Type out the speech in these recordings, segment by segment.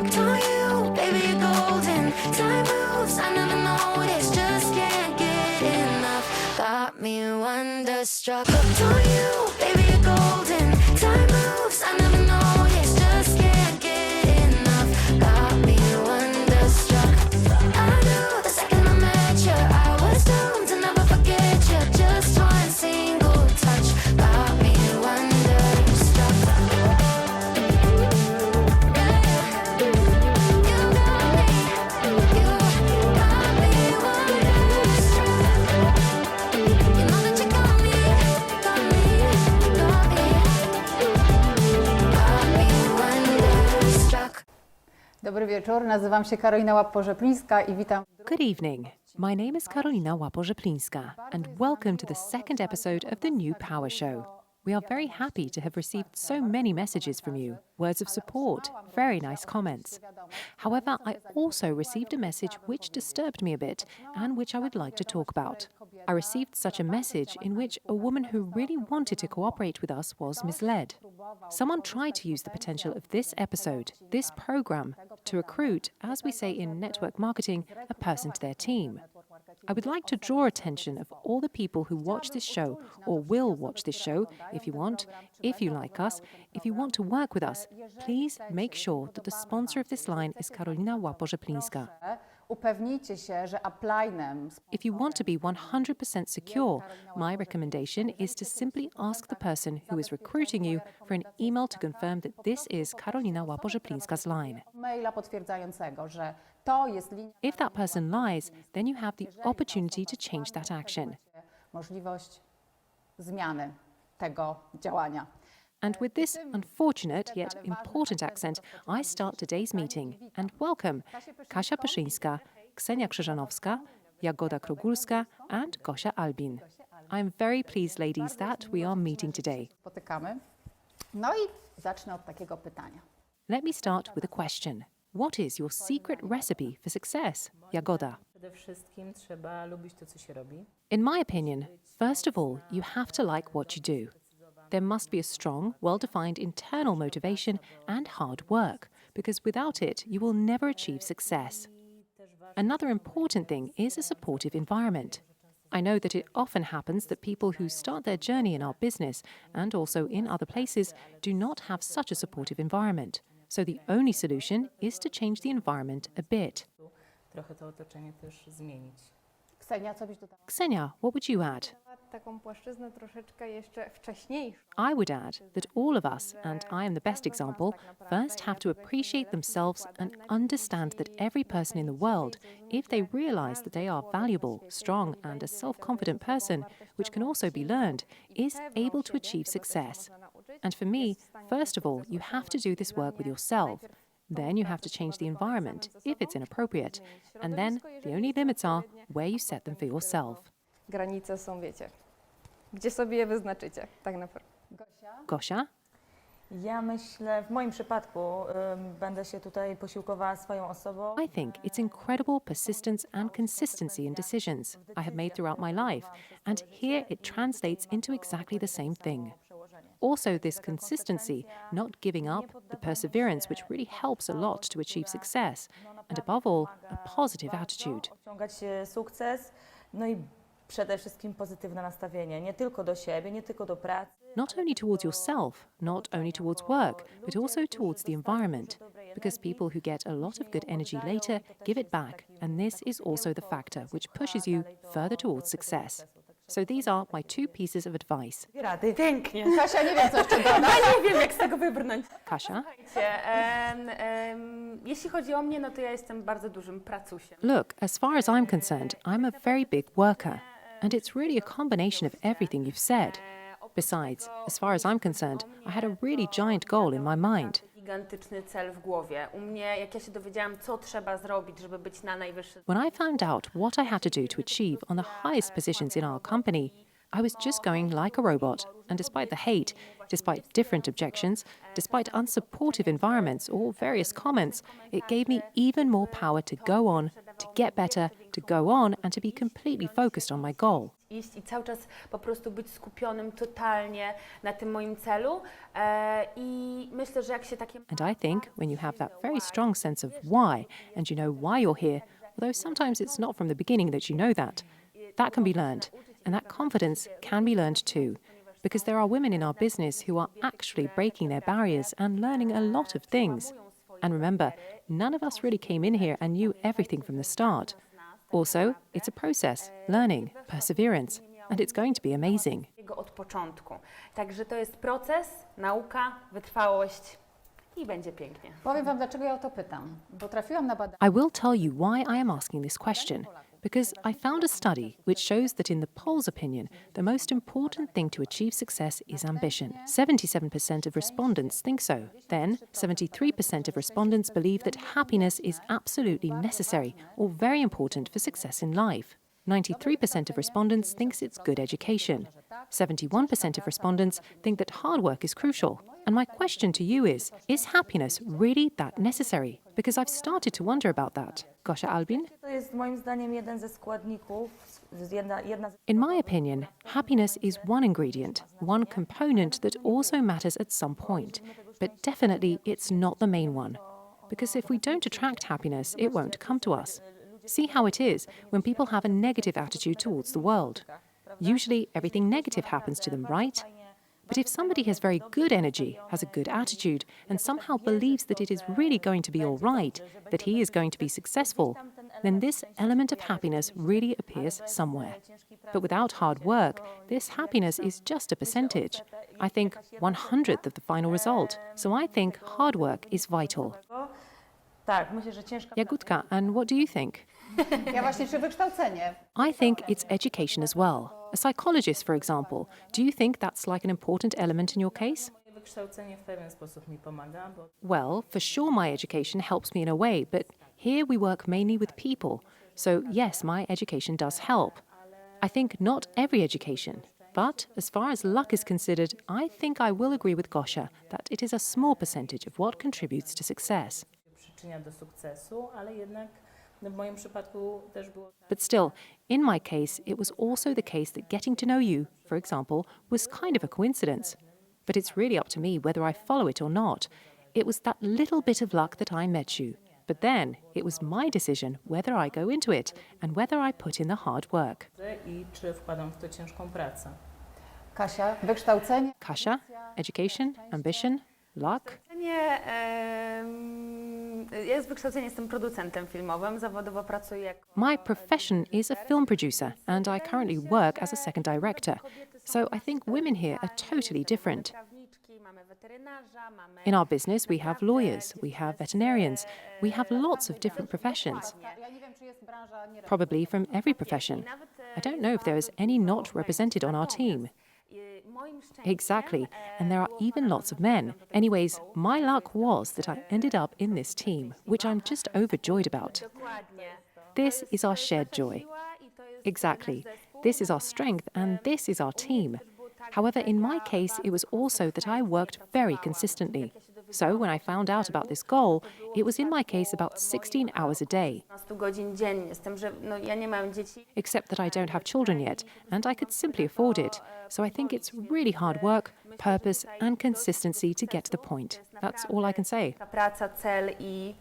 hooked on you, baby, you're golden. Time moves, I never noticed, just can't get enough. Got me wonderstruck. Hooked on you, baby, you're golden. Time moves, I never noticed, just can't get enough. Got me wonderstruck. I knew the second I met you, I was doomed to never forget you. Just one single touch got me wonderstruck. Dobry wieczór, nazywam się Karolina Łappo Rzeplińska i witam. Good evening. My name is Karolina Rzeplińska, and welcome to the second episode of the new Power Show. We are very happy to have received so many messages from you, words of support, very nice comments. However, I also received a message which disturbed me a bit and which I would like to talk about. I received such a message in which a woman who really wanted to cooperate with us was misled. Someone tried to use the potential of this episode, this program, to recruit, as we say in network marketing, a person to their team. I would like to draw attention of all the people who watch this show or will watch this show, if you want, if you like us, if you want to work with us, please make sure that the sponsor of this line is Karolina Rzeplińska. Upewnijcie się, że uplinem. If you want to be 100% secure, my recommendation is to simply ask the person who is recruiting you for an email to confirm that this is Karolina Rzeplińska's line. Maila potwierdzającego, że to jest linia. If that person lies, then you have the opportunity to change that action. Możliwość zmiany tego działania. And with this unfortunate yet important accent, I start today's meeting and welcome Kasia Pyszyńska, Ksenia Krzyżanowska, Jagoda Krogulska and Gosia Albin. I'm very pleased, ladies, that we are meeting today. Spotykamy. No i zacznę od takiego pytania. Let me start with a question. What is your secret recipe for success, Jagoda? Przede wszystkim trzeba lubić to, co się robi. In my opinion, first of all, you have to like what you do. There must be a strong, well-defined internal motivation and hard work, because without it, you will never achieve success. Another important thing is a supportive environment. I know that it often happens that people who start their journey in our business and also in other places do not have such a supportive environment. So the only solution is to change the environment a bit. Trochę to otoczenie też zmienić. Ksenia, co byś dodała? Ksenia, what would you add? Taką płaszczyznę troszeczkę jeszcze wcześniejszą. I would add that all of us, and I am the best example, first have to appreciate themselves and understand that every person in the world, if they realize that they are valuable, strong, and a self-confident person, which can also be learned, is able to achieve success. And for me, first of all, you have to do this work with yourself. Then you have to change the environment if it's inappropriate. And then the only limits are where you set them for yourself. Granice są, wiecie, gdzie sobie je wyznaczycie, tak naprawdę. Gosia? Ja myślę, w moim przypadku będę się tutaj posiłkowała swoją osobą. I think it's incredible persistence and consistency in decisions I have made throughout my life, and here it translates into exactly the same thing. Also, this consistency, not giving up, the perseverance which really helps a lot to achieve success, and above all, a positive attitude. Osiągać sukces, no i przede wszystkim pozytywne nastawienie, nie tylko do siebie, nie tylko do pracy. Not only towards yourself, not only towards work, but also towards the environment, because people who get a lot of good energy later give it back, and this is also the factor which pushes you further towards success. So these are my two pieces of advice. Rady. Pięknie. Kasia, nie wiem, co jeszcze dodać. Ja nie wiem, jak z tego wybrnąć. Kasia? Jeśli chodzi o mnie, no to ja jestem bardzo dużym pracusiem. Look, as far as I'm concerned, I'm a very big worker, and it's really a combination of everything you've said. Besides, as far as I'm concerned, I had a really giant goal in my mind. Gigantyczny cel w głowie. U mnie, jak ja się dowiedziałam, co trzeba zrobić, żeby być na najwyższym. When I found out what I had to do to achieve on the highest positions in our company, I was just going like a robot, and despite the hate, despite different objections, despite unsupportive environments or various comments, it gave me even more power to go on, to get better, to go on and to be completely focused on my goal. iść i cały czas po prostu być skupionym totalnie na tym moim celu. I myślę, że jak się takie... And I think when you have that very strong sense of why, and you know why you're here, although sometimes it's not from the beginning that you know that can be learned. And that confidence can be learned too. Because there are women in our business who are actually breaking their barriers and learning a lot of things. And remember, none of us really came in here and knew everything from the start. Also, it's a process, learning, perseverance, and it's going to be amazing. Od początku. Także to jest proces, nauka, wytrwałość i będzie pięknie. Powiem Wam, dlaczego ja o to pytam. Bo trafiłam na badanie. I will tell you why I am asking this question. Because I found a study which shows that in the poll's opinion, the most important thing to achieve success is ambition. 77% of respondents think so. Then, 73% of respondents believe that happiness is absolutely necessary or very important for success in life. 93% of respondents thinks it's good education. 71% of respondents think that hard work is crucial. And my question to you is happiness really that necessary? Because I've started to wonder about that. Gosia Albin? To jest moim zdaniem jeden ze składników, jedna z... In my opinion, happiness is one ingredient, one component that also matters at some point. But definitely it's not the main one. Because if we don't attract happiness, it won't come to us. See how it is when people have a negative attitude towards the world. Usually everything negative happens to them, right? But if somebody has very good energy, has a good attitude, and somehow believes that it is really going to be all right, that he is going to be successful, then this element of happiness really appears somewhere. But without hard work, this happiness is just a percentage. I think 1/100th of the final result. So I think hard work is vital. Tak, myślę, że ciężka... Jagódka, and what do you think? Ja właśnie, czy wykształcenie? I think it's education as well. A psychologist, for example. Do you think that's like an important element in your case? Moje wykształcenie w pewien sposób mi pomaga, bo Well, for sure my education helps me in a way, but here we work mainly with people. So yes, my education does help. I think not every education. But as far as luck is considered, I think I will agree with Gosia that it is a small percentage of what contributes to success. przyczynia do sukcesu, ale jednak w moim przypadku też było tak. But still, in my case, it was also the case that getting to know you, for example, was kind of a coincidence. But it's really up to me whether I follow it or not. It was that little bit of luck that I met you. But then it was my decision whether I go into it and whether I put in the hard work. I czy wkładam w to ciężką pracę. Kasia, wykształcenie? Kasia, education, ambition, luck. Ja z wykształcenia jestem producentem filmowym, zawodowo pracuję jako... My profession is a film producer and I currently work as a second director. So I think women here are totally different. Mamy weterynarza, mamy... In our business, we have lawyers, we have veterinarians, we have lots of different professions, Ja nie wiem, czy jest branża nie probably from every profession. I don't know if there is any not represented on our team. Moim szczęściem... Exactly, and there are even lots of men. Anyways, my luck was that I ended up in this team, which I'm just overjoyed about. Dokładnie. This is our shared joy. Exactly. This is our strength and this is our team. However, in my case, it was also that I worked very consistently. So when I found out about this goal, it was in my case about 16 hours a day. 12 godzin dziennie, z tym, że ja nie mam dzieci. Except that I don't have children yet, and I could simply afford it. So I think it's really hard work, purpose and consistency to get to the point. That's all I can say. Ta praca, cel i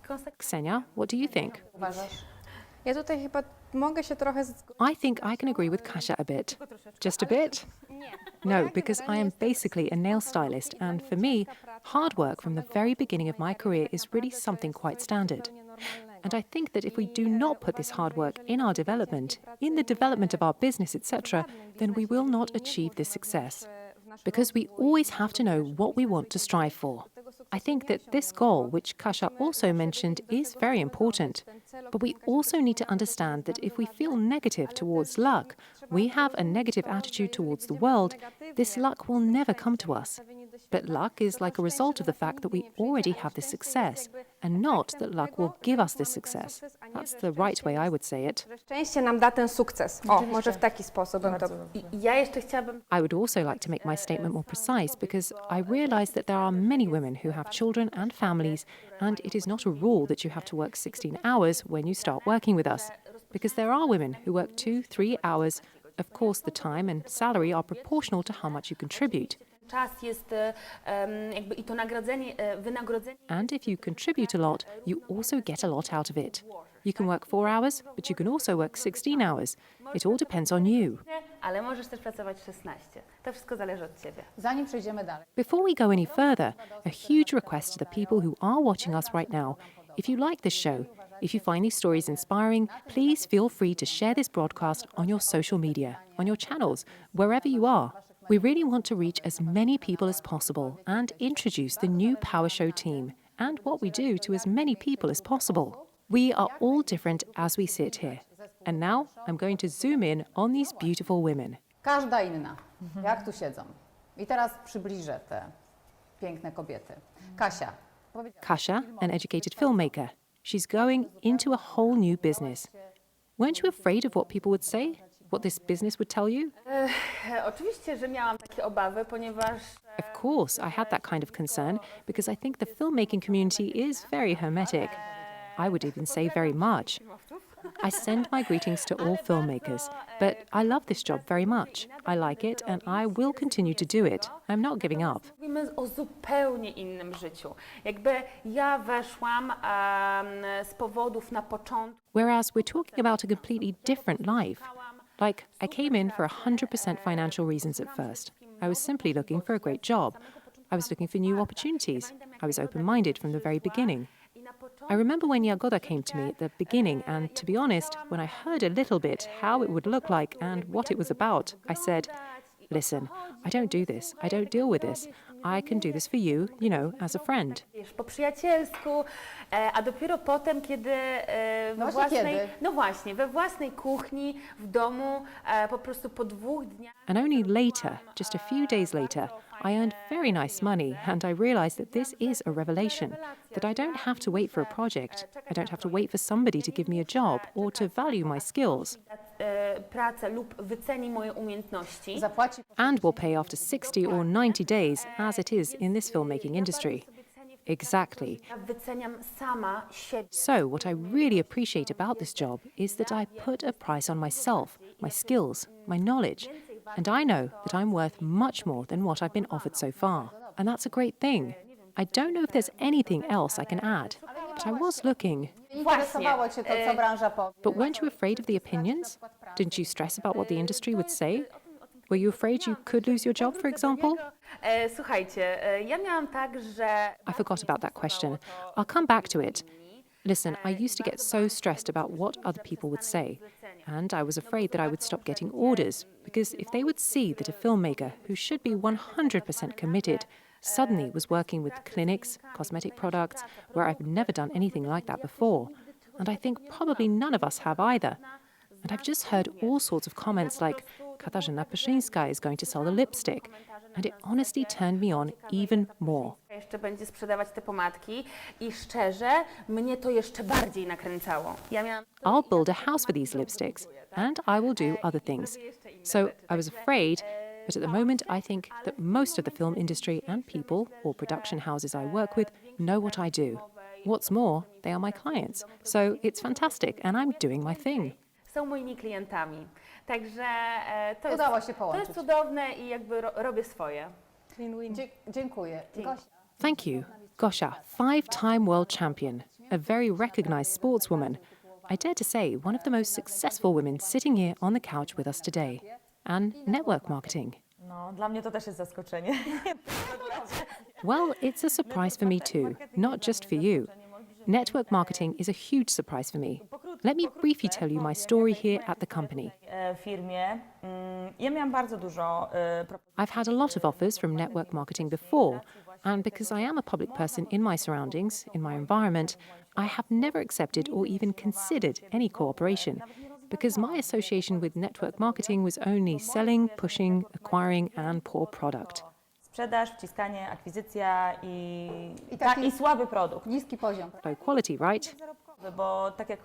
konsekwencje. Ksenia, what do you think? uważasz? Ja tutaj chyba mogę się trochę I think I can agree with Kasia a bit. Just a bit? No, because I am basically a nail stylist, and for me, hard work from the very beginning of my career is really something quite standard. And I think that if we do not put this hard work in our development, in the development of our business, etc., then we will not achieve this success. Because we always have to know what we want to strive for. I think that this goal, which Kasia also mentioned, is very important. But we also need to understand that if we feel negative towards luck, we have a negative attitude towards the world, this luck will never come to us. But luck is like a result of the fact that we already have this success, and not that luck will give us this success. That's the right way, I would say it. że szczęście nam da ten sukces. O, może w taki sposób bym to... Ja jeszcze chciałabym... I would also like to make my statement more precise because I realise that there are many women who have children and families, and it is not a rule that you have to work 16 hours when you start working with us. Because there are women who work 2-3 hours Of course, the time and salary are proportional to how much you contribute. Czas jest jakby i to wynagrodzenie. And if you contribute a lot, you also get a lot out of it. You can work 4 hours, but you can also work 16 hours. It all depends on you. Ale możesz też pracować 16. To wszystko zależy od Ciebie. Zanim przejdziemy dalej, Before we go any further, a huge request to the people who are watching us right now. If you like this show, if you find these stories inspiring, please feel free to share this broadcast on your social media, on your channels, wherever you are. We really want to reach as many people as possible and introduce the new Power Show team and what we do to as many people as possible. We are all different as we sit here. And now I'm going to zoom in on these beautiful women. każda inna, jak tu siedzą. I teraz przybliżę te piękne kobiety. Kasia. Kasia, an educated filmmaker. She's going into a whole new business. Weren't you afraid of what people would say? What this business would tell you? Oczywiście, że miałam takie obawy, ponieważ Of course, I had that kind of concern because I think the filmmaking community is very hermetic. I would even say very much. I send my greetings to all filmmakers, but I love this job very much. I like it and I will continue to do it. I'm not giving up. mówimy o zupełnie innym życiu. Jakby ja weszłam z powodów na początku. Whereas we're talking about a completely different life. Like, I came in for 100% financial reasons at first. I was simply looking for a great job. I was looking for new opportunities. I was open-minded from the very beginning. I remember when Jagoda came to me at the beginning, and to be honest, when I heard a little bit how it would look like and what it was about, I said, listen, I don't do this. I don't deal with this. I can do this for you, you know, as a friend. Wiesz, po przyjacielsku, a dopiero potem, kiedy we własnej kuchni, w domu, po prostu po 2 dniach. And only later, just a few days later, I earned very nice money and I realized that this is a revelation, that I don't have to wait for a project. I don't have to wait for somebody to give me a job or to value my skills. Pracę lub wyceni moje umiejętności. Zapłaci And will pay after 60 or 90 days, as it is in this filmmaking industry. Exactly. Ja wyceniam sama siebie. So, what I really appreciate about this job is that I put a price on myself, my skills, my knowledge, and I know that I'm worth much more than what I've been offered so far. And that's a great thing. I don't know if there's anything else I can add, but I was looking. interesowało Cię to, co branża powie. But weren't you afraid of the opinions? Didn't you stress about what the industry would say? Were you afraid you could lose your job, for example? Słuchajcie, ja miałam tak, że I forgot about that question. I'll come back to it. Listen, I used to get so stressed about what other people would say, and I was afraid that I would stop getting orders, because if they would see that a filmmaker who should be 100% committed suddenly was working with clinics, cosmetic products, where I've never done anything like that before, and I think probably none of us have either. And I've just heard all sorts of comments like, Katarzyna Pyszyńska is going to sell the lipstick, and it honestly turned me on even more. jeszcze będzie sprzedawać te pomadki i szczerze, mnie to jeszcze bardziej nakręcało. Ja miałam I'll build a house for these lipsticks, and I will do other things. So I was afraid, but at the moment I think that most of the film industry and people or production houses I work with know what I do. What's more, they are my clients, so it's fantastic and I'm doing my thing. są moimi klientami. Także to Udało się połączyć. to jest cudowne i jakby robię swoje. Dziękuję. Gosia. Thank you. Gosia, 5-time world champion, a very recognized sportswoman. I dare to say one of the most successful women sitting here on the couch with us today. And network marketing. No, dla mnie to też jest zaskoczenie. Well, it's a surprise for me too, not just for you. Network marketing is a huge surprise for me. Let me briefly tell you my story here at the company. W firmie ja miałam bardzo dużo I've had a lot of offers from network marketing before, and because I am a public person in my surroundings, in my environment, I have never accepted or even considered any cooperation, because my association with network marketing was only selling, pushing, acquiring, and poor product. sprzedaż, wciskanie, akwizycja i taki słaby produkt. Niski poziom. Low quality, right? Bo tak jak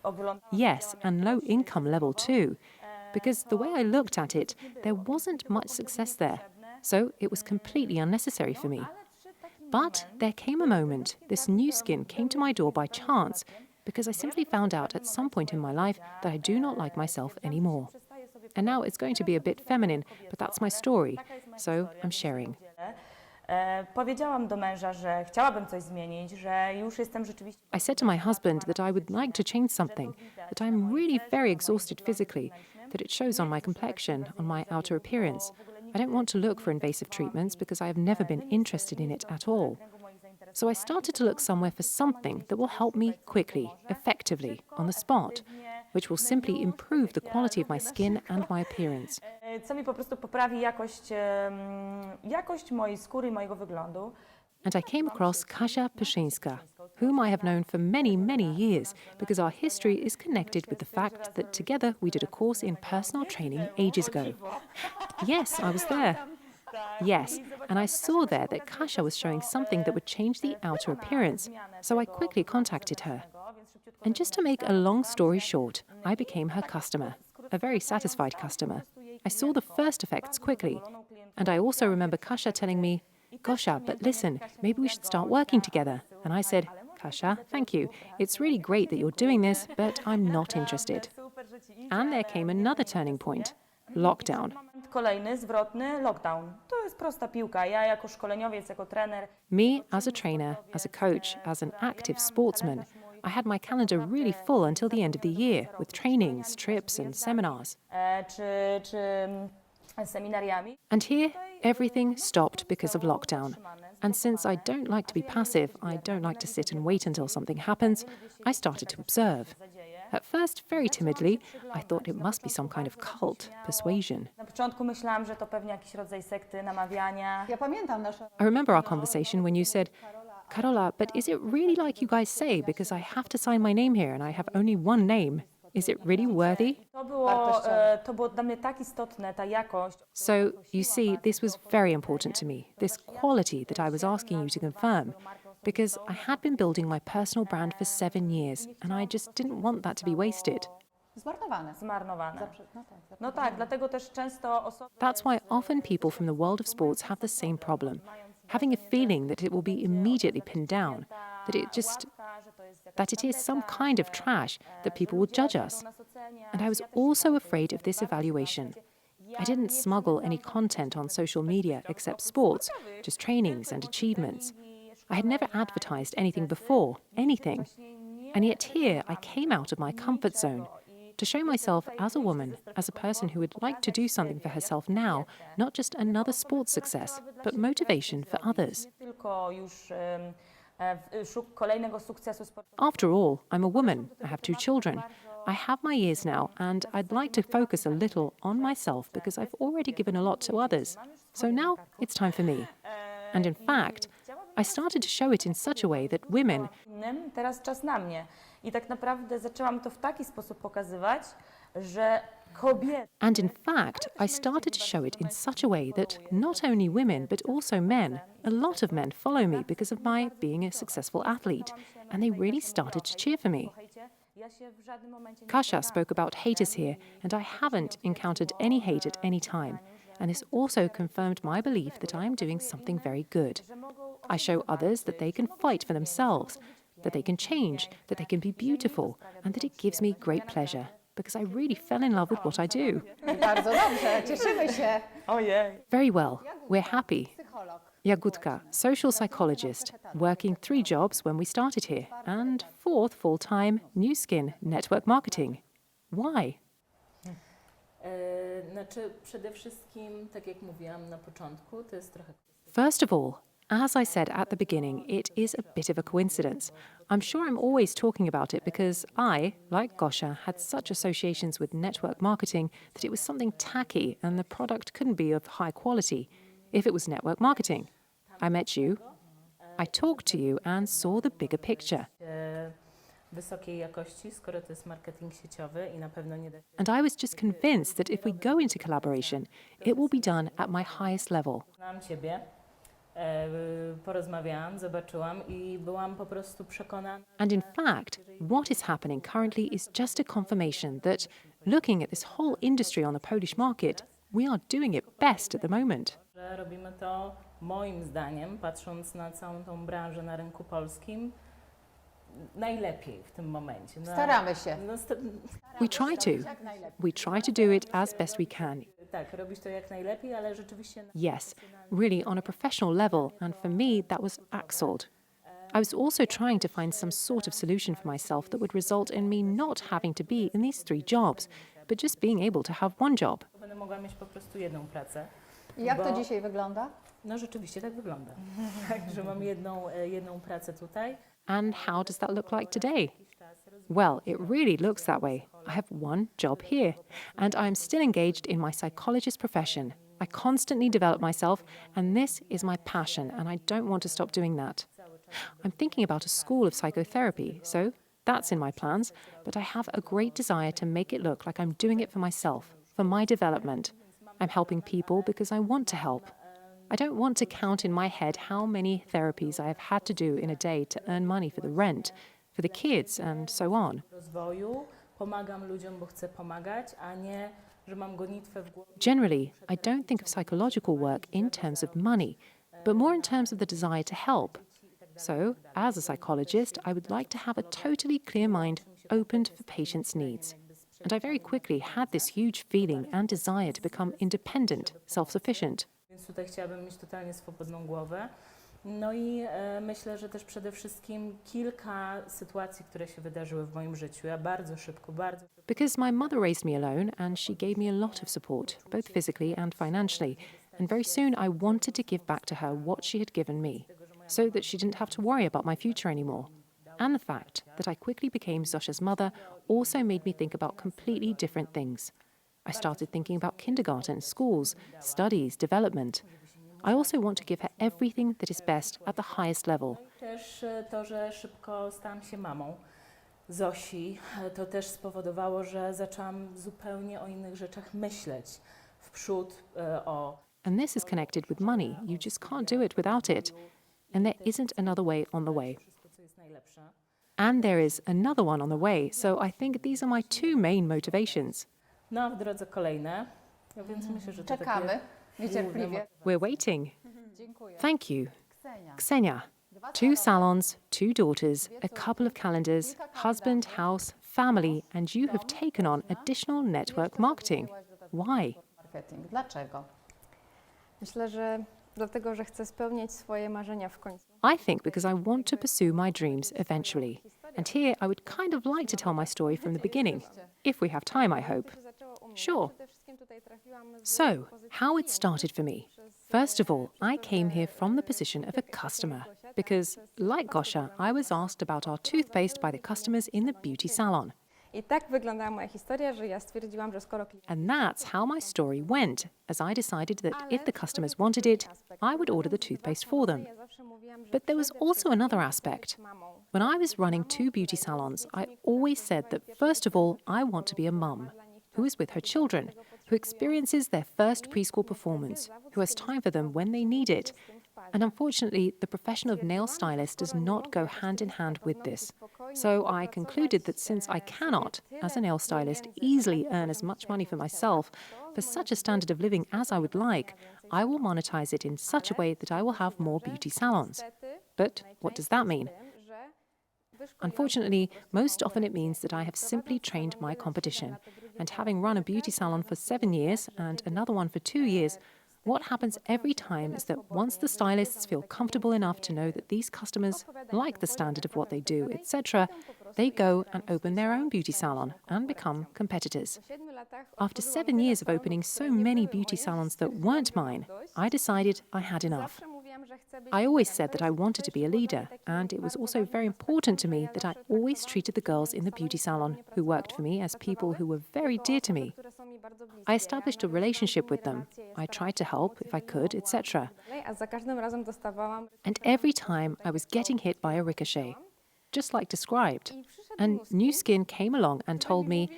oglądam, Yes, and low income level too. Because the way I looked at it, there wasn't much success there. So it was completely unnecessary for me. But there came a moment, this new skin came to my door by chance, because I simply found out at some point in my life that I do not like myself anymore. And now it's going to be a bit feminine, but that's my story, so I'm sharing. Powiedziałam do męża, że chciałabym coś zmienić, że już jestem rzeczywiście... I said to my husband that I would like to change something, that I'm really very exhausted physically, that it shows on my complexion, on my outer appearance. I don't want to look for invasive treatments because I have never been interested in it at all. So I started to look somewhere for something that will help me quickly, effectively, on the spot, which will simply improve the quality of my skin and my appearance. Co mi po prostu poprawi jakość mojej skóry i mojego wyglądu. And I came across Gosia Pyszyńska, whom I have known for many, many years because our history is connected with the fact that together we did a course in personal training ages ago. Yes, I was there. Yes, and I saw there that Kasia was showing something that would change the outer appearance, so I quickly contacted her. And just to make a long story short, I became her customer, a very satisfied customer. I saw the first effects quickly, and I also remember Kasia telling me, "Gosia, but listen, maybe we should start working together." And I said, "Kasia, thank you. It's really great that you're doing this, but I'm not interested." And there came another turning point, lockdown. Kolejny, zwrotny, lockdown. To jest prosta piłka. Ja jako szkoleniowiec, jako trener... Me as a trainer, as a coach, as an active sportsman, I had my calendar really full until the end of the year with trainings, trips and seminars. czy seminariami. And here, everything stopped because of lockdown. And since I don't like to be passive, I don't like to sit and wait until something happens, I started to observe. At first, very timidly, I thought it must be some kind of cult, persuasion. Na początku myślałam, że to pewnie jakiś rodzaj sekty, namawiania. Ja pamiętam nasze... I remember our conversation when you said, "Karola, but is it really like you guys say? Because I have to sign my name here and I have only one name. Is it really worthy?" To było dla mnie tak istotne, ta jakość. So, you see, this was very important to me, this quality that I was asking you to confirm, because I had been building my personal brand for 7 years, and I just didn't want that to be wasted. Zmarnowane. Zmarnowane. No tak, No tak, dlatego też często osoby... That's why often people from the world of sports have the same problem, having a feeling that it will be immediately pinned down, that it is some kind of trash, that people will judge us. And I was also afraid of this evaluation. I didn't smuggle any content on social media except sports, just trainings and achievements. I had never advertised anything before, anything. And yet here I came out of my comfort zone to show myself as a woman, as a person who would like to do something for herself now, not just another sports success, but motivation for others. After all, I'm a woman, I have 2 children. I have my years now, and I'd like to focus a little on myself because I've already given a lot to others. So now it's time for me. And in fact, I started to show it in such a way that women... Teraz czas na mnie. I tak naprawdę zaczęłam to w taki sposób pokazywać, że kobiety... And in fact, I started to show it in such a way that not only women, but also men, a lot of men follow me because of my being a successful athlete, and they really started to cheer for me. Kasia spoke about haters here, and I haven't encountered any hate at any time. And this also confirmed my belief that I am doing something very good. I show others that they can fight for themselves, that they can change, that they can be beautiful, and that it gives me great pleasure, because I really fell in love with what I do. Bardzo dobrze, cieszymy się. Very well, we're happy. Psycholog. Jagoda, social psychologist, working 3 jobs when we started here, and 4th full-time, new skin, network marketing. Why? Znaczy, przede wszystkim, tak jak mówiłam na początku, to jest trochę... First of all, as I said at the beginning, it is a bit of a coincidence. I'm sure I'm always talking about it because I, like Gosia, had such associations with network marketing that it was something tacky and the product couldn't be of high quality if it was network marketing. I met you, I talked to you and saw the bigger picture. Wysokiej jakości, skoro to jest marketing sieciowy i na pewno nie da się... And I was just convinced that if we go into collaboration, it will be done at my highest level. Znam Ciebie, porozmawiałam, zobaczyłam i byłam po prostu przekonana... And in fact, what is happening currently is just a confirmation that, looking at this whole industry on the Polish market, we are doing it best at the moment. Że robimy to, moim zdaniem, patrząc na całą tą branżę na rynku polskim, najlepiej w tym momencie. No, Staramy się. We try to. We try to do it as best we can. Tak, robić to jak najlepiej, ale rzeczywiście... Yes, really on a professional level, and for me that was excellent. I was also trying to find some sort of solution for myself that would result in me not having to be in these 3 jobs, but just being able to have one job. Będę mogła mieć po prostu jedną pracę. I jak to bo- dzisiaj wygląda? No rzeczywiście tak wygląda. Tak, że mam jedną pracę tutaj. And how does that look like today? Well, it really looks that way. I have one job here, and I am still engaged in my psychologist profession. I constantly develop myself, and this is my passion, and I don't want to stop doing that. I'm thinking about a school of psychotherapy, so that's in my plans, but I have a great desire to make it look like I'm doing it for myself, for my development. I'm helping people because I want to help. I don't want to count in my head how many therapies I have had to do in a day to earn money for the rent, for the kids, and so on. Rozwoju pomagam ludziom, bo chcę pomagać, a nie, że mam gonitwę w głowie. Generally, I don't think of psychological work in terms of money, but more in terms of the desire to help. So, as a psychologist, I would like to have a totally clear mind opened for patients' needs. And I very quickly had this huge feeling and desire to become independent, self-sufficient. Więc tutaj chciałabym mieć totalnie swobodną głowę. No i myślę, że też przede wszystkim kilka sytuacji, które się wydarzyły w moim życiu. Ja bardzo szybko. Because my mother raised me alone and she gave me a lot of support, both physically and financially. And very soon I wanted to give back to her what she had given me, so that she didn't have to worry about my future anymore. And the fact that I quickly became Zosia's mother also made me think about completely different things. I started thinking about kindergarten, schools, studies, development. I also want to give her everything that is best at the highest level. Też to, że szybko stałam się mamą Zosi, to też spowodowało, że zaczęłam zupełnie o innych rzeczach myśleć w przód, o And this is connected with money. You just can't do it without it. And there isn't another way on the way. wszystko, co jest najlepsze. And there is another one on the way. So I think these are my 2 main motivations. No a w drodze kolejne, no więc myślę, że to Czekamy takie niecierpliwie. We're waiting. Dziękuję. Thank you. Ksenia. Ksenia. 2 salons, 2 daughters, a couple of calendars, husband, house, family, and you have taken on additional network marketing. Why? Marketing. Dlaczego? Myślę, że dlatego, że chcę spełniać swoje marzenia w końcu. I think because I want to pursue my dreams eventually. And here I would kind of like to tell my story from the beginning, if we have time, I hope. Sure. So, how it started for me. First of all, I came here from the position of a customer because, like Gosia, I was asked about our toothpaste by the customers in the beauty salon. I tak wyglądała moja historia, że ja stwierdziłam, że skoro And that's how my story went, as I decided that if the customers wanted it, I would order the toothpaste for them. But there was also another aspect. When I was running 2 beauty salons, I always said that first of all, I want to be a mum who is with her children, who experiences their first preschool performance, who has time for them when they need it. And unfortunately, the profession of nail stylist does not go hand in hand with this. So I concluded that since I cannot, as a nail stylist, easily earn as much money for myself, for such a standard of living as I would like, I will monetize it in such a way that I will have more beauty salons. But what does that mean? Unfortunately, most often it means that I have simply trained my competition. And having run a beauty salon for 7 years and another one for 2 years, what happens every time is that once the stylists feel comfortable enough to know that these customers like the standard of what they do, etc., they go and open their own beauty salon and become competitors. After 7 years of opening so many beauty salons that weren't mine, I decided I had enough. I always said that I wanted to be a leader, and it was also very important to me that I always treated the girls in the beauty salon who worked for me as people who were very dear to me. I established a relationship with them. I tried to help if I could, etc. A za każdym razem dostawałam And every time I was getting hit by a ricochet, just like described. And new skin came along and told me,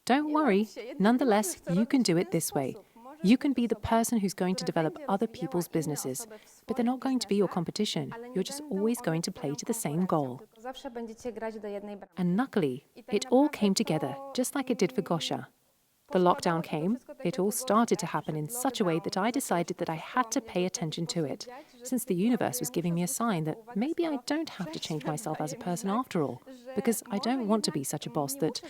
don't worry, nonetheless, you can do it this way. You can be the person who's going to develop other people's businesses, but they're not going to be your competition. You're just always going to play to the same goal. zawsze będziecie grać do jednej bramki. And luckily, it all came together, just like it did for Gosia. The lockdown came, it all started to happen in such a way that I decided that I had to pay attention to it. since the universe was giving me a sign that maybe I don't have to change myself as a person after all, because I don't want to be such a boss that,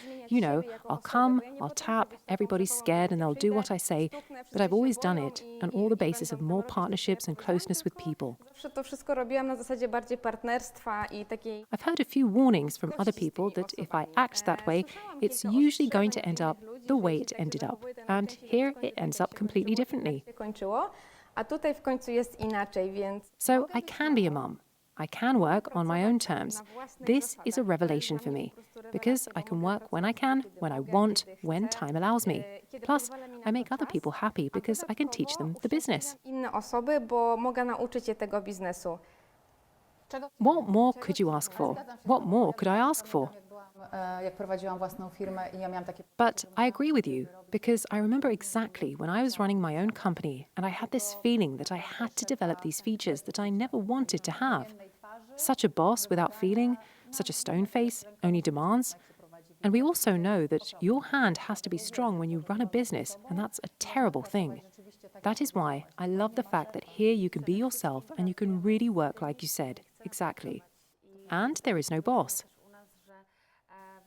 I'll come, I'll tap, everybody's scared and they'll do what I say, but I've always done it, on all the basis of more partnerships and closeness with people. Zawsze to wszystko robiłam na zasadzie bardziej partnerstwa i takiej... I've heard a few warnings from other people that if I act that way, it's usually going to end up the way it ended up. And here it ends up completely differently. kończyło, a tutaj w końcu jest inaczej, więc... So I can be a mum. I can work on my own terms. This is a revelation for me, because I can work when I want, when time allows me. Plus, I make other people happy because I can teach them the business. Inne osoby, bo mogę nauczyć je tego biznesu. What more could you ask for? What more could I ask for? Jak prowadziłam własną firmę i ja miałam takie... But I agree with you, because I remember exactly when I was running my own company and I had this feeling that I had to develop these features that I never wanted to have. Such a boss without feeling, such a stone face, only demands. And we also know that your hand has to be strong when you run a business, and that's a terrible thing. That is why I love the fact that here you can be yourself and you can really work like you said. Exactly. And there is no boss.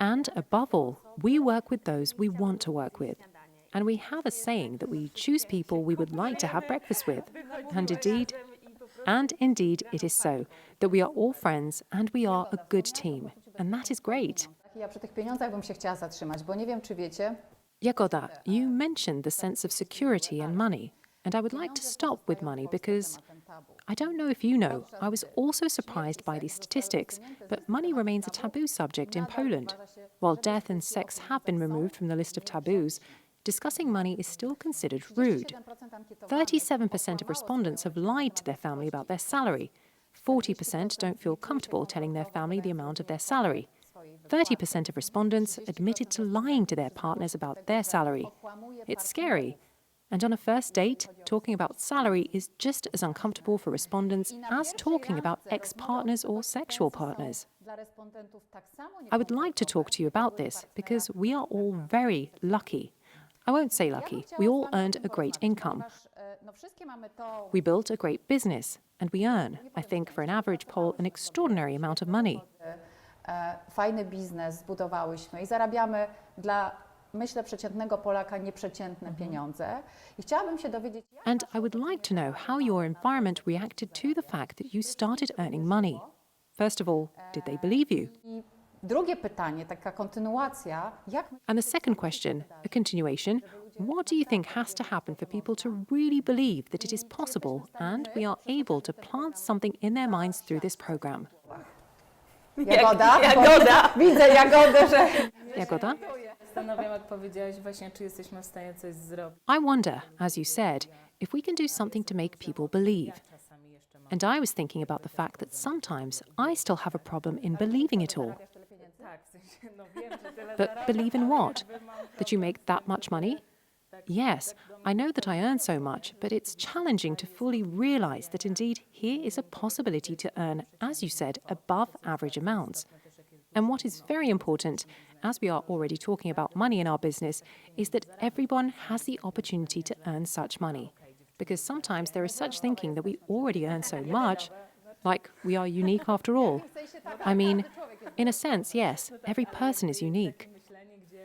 And above all, we work with those we want to work with. And we have a saying that we choose people we would like to have breakfast with. And indeed, it is so, that we are all friends and we are a good team. And that is great. Ja przy tych pieniądzach bym się chciała zatrzymać, bo nie wiem, czy wiecie, Jagoda, you mentioned the sense of security and money. And I would like to stop with money because I don't know if you know, I was also surprised by these statistics, but money remains a taboo subject in Poland. While death and sex have been removed from the list of taboos, discussing money is still considered rude. 37% of respondents have lied to their family about their salary. 40% don't feel comfortable telling their family the amount of their salary. 30% of respondents admitted to lying to their partners about their salary. It's scary. And on a first date, talking about salary is just as uncomfortable for respondents as talking about ex-partners or sexual partners. I would like to talk to you about this because we are all very lucky. I won't say lucky, we all earned a great income. We built a great business and we earn, I think for an average Pole, an extraordinary amount of money. Fajny biznes zbudowałyśmy i zarabiamy dla, myślę, przeciętnego Polaka nieprzeciętne pieniądze. I chciałabym się dowiedzieć... And I would like to know how your environment reacted to the fact that you started earning money. First of all, did they believe you? I drugie pytanie, taka kontynuacja, jak... And the second question, a continuation, what do you think has to happen for people to really believe that it is possible and we are able to plant something in their minds through this program? Jagoda? Jagoda. Widzę Jagodę, że... Jagoda? Zastanawiam, jak powiedziałaś właśnie, czy jesteśmy w stanie coś zrobić. I wonder, as you said, if we can do something to make people believe. And I was thinking about the fact that sometimes I still have a problem in believing it all. But believe in what? That you make that much money? Yes, I know that I earn so much, but it's challenging to fully realize that indeed here is a possibility to earn, as you said, above average amounts. And what is very important, as we are already talking about money in our business, is that everyone has the opportunity to earn such money. Because sometimes there is such thinking that we already earn so much, like we are unique after all. I mean, in a sense, yes, every person is unique.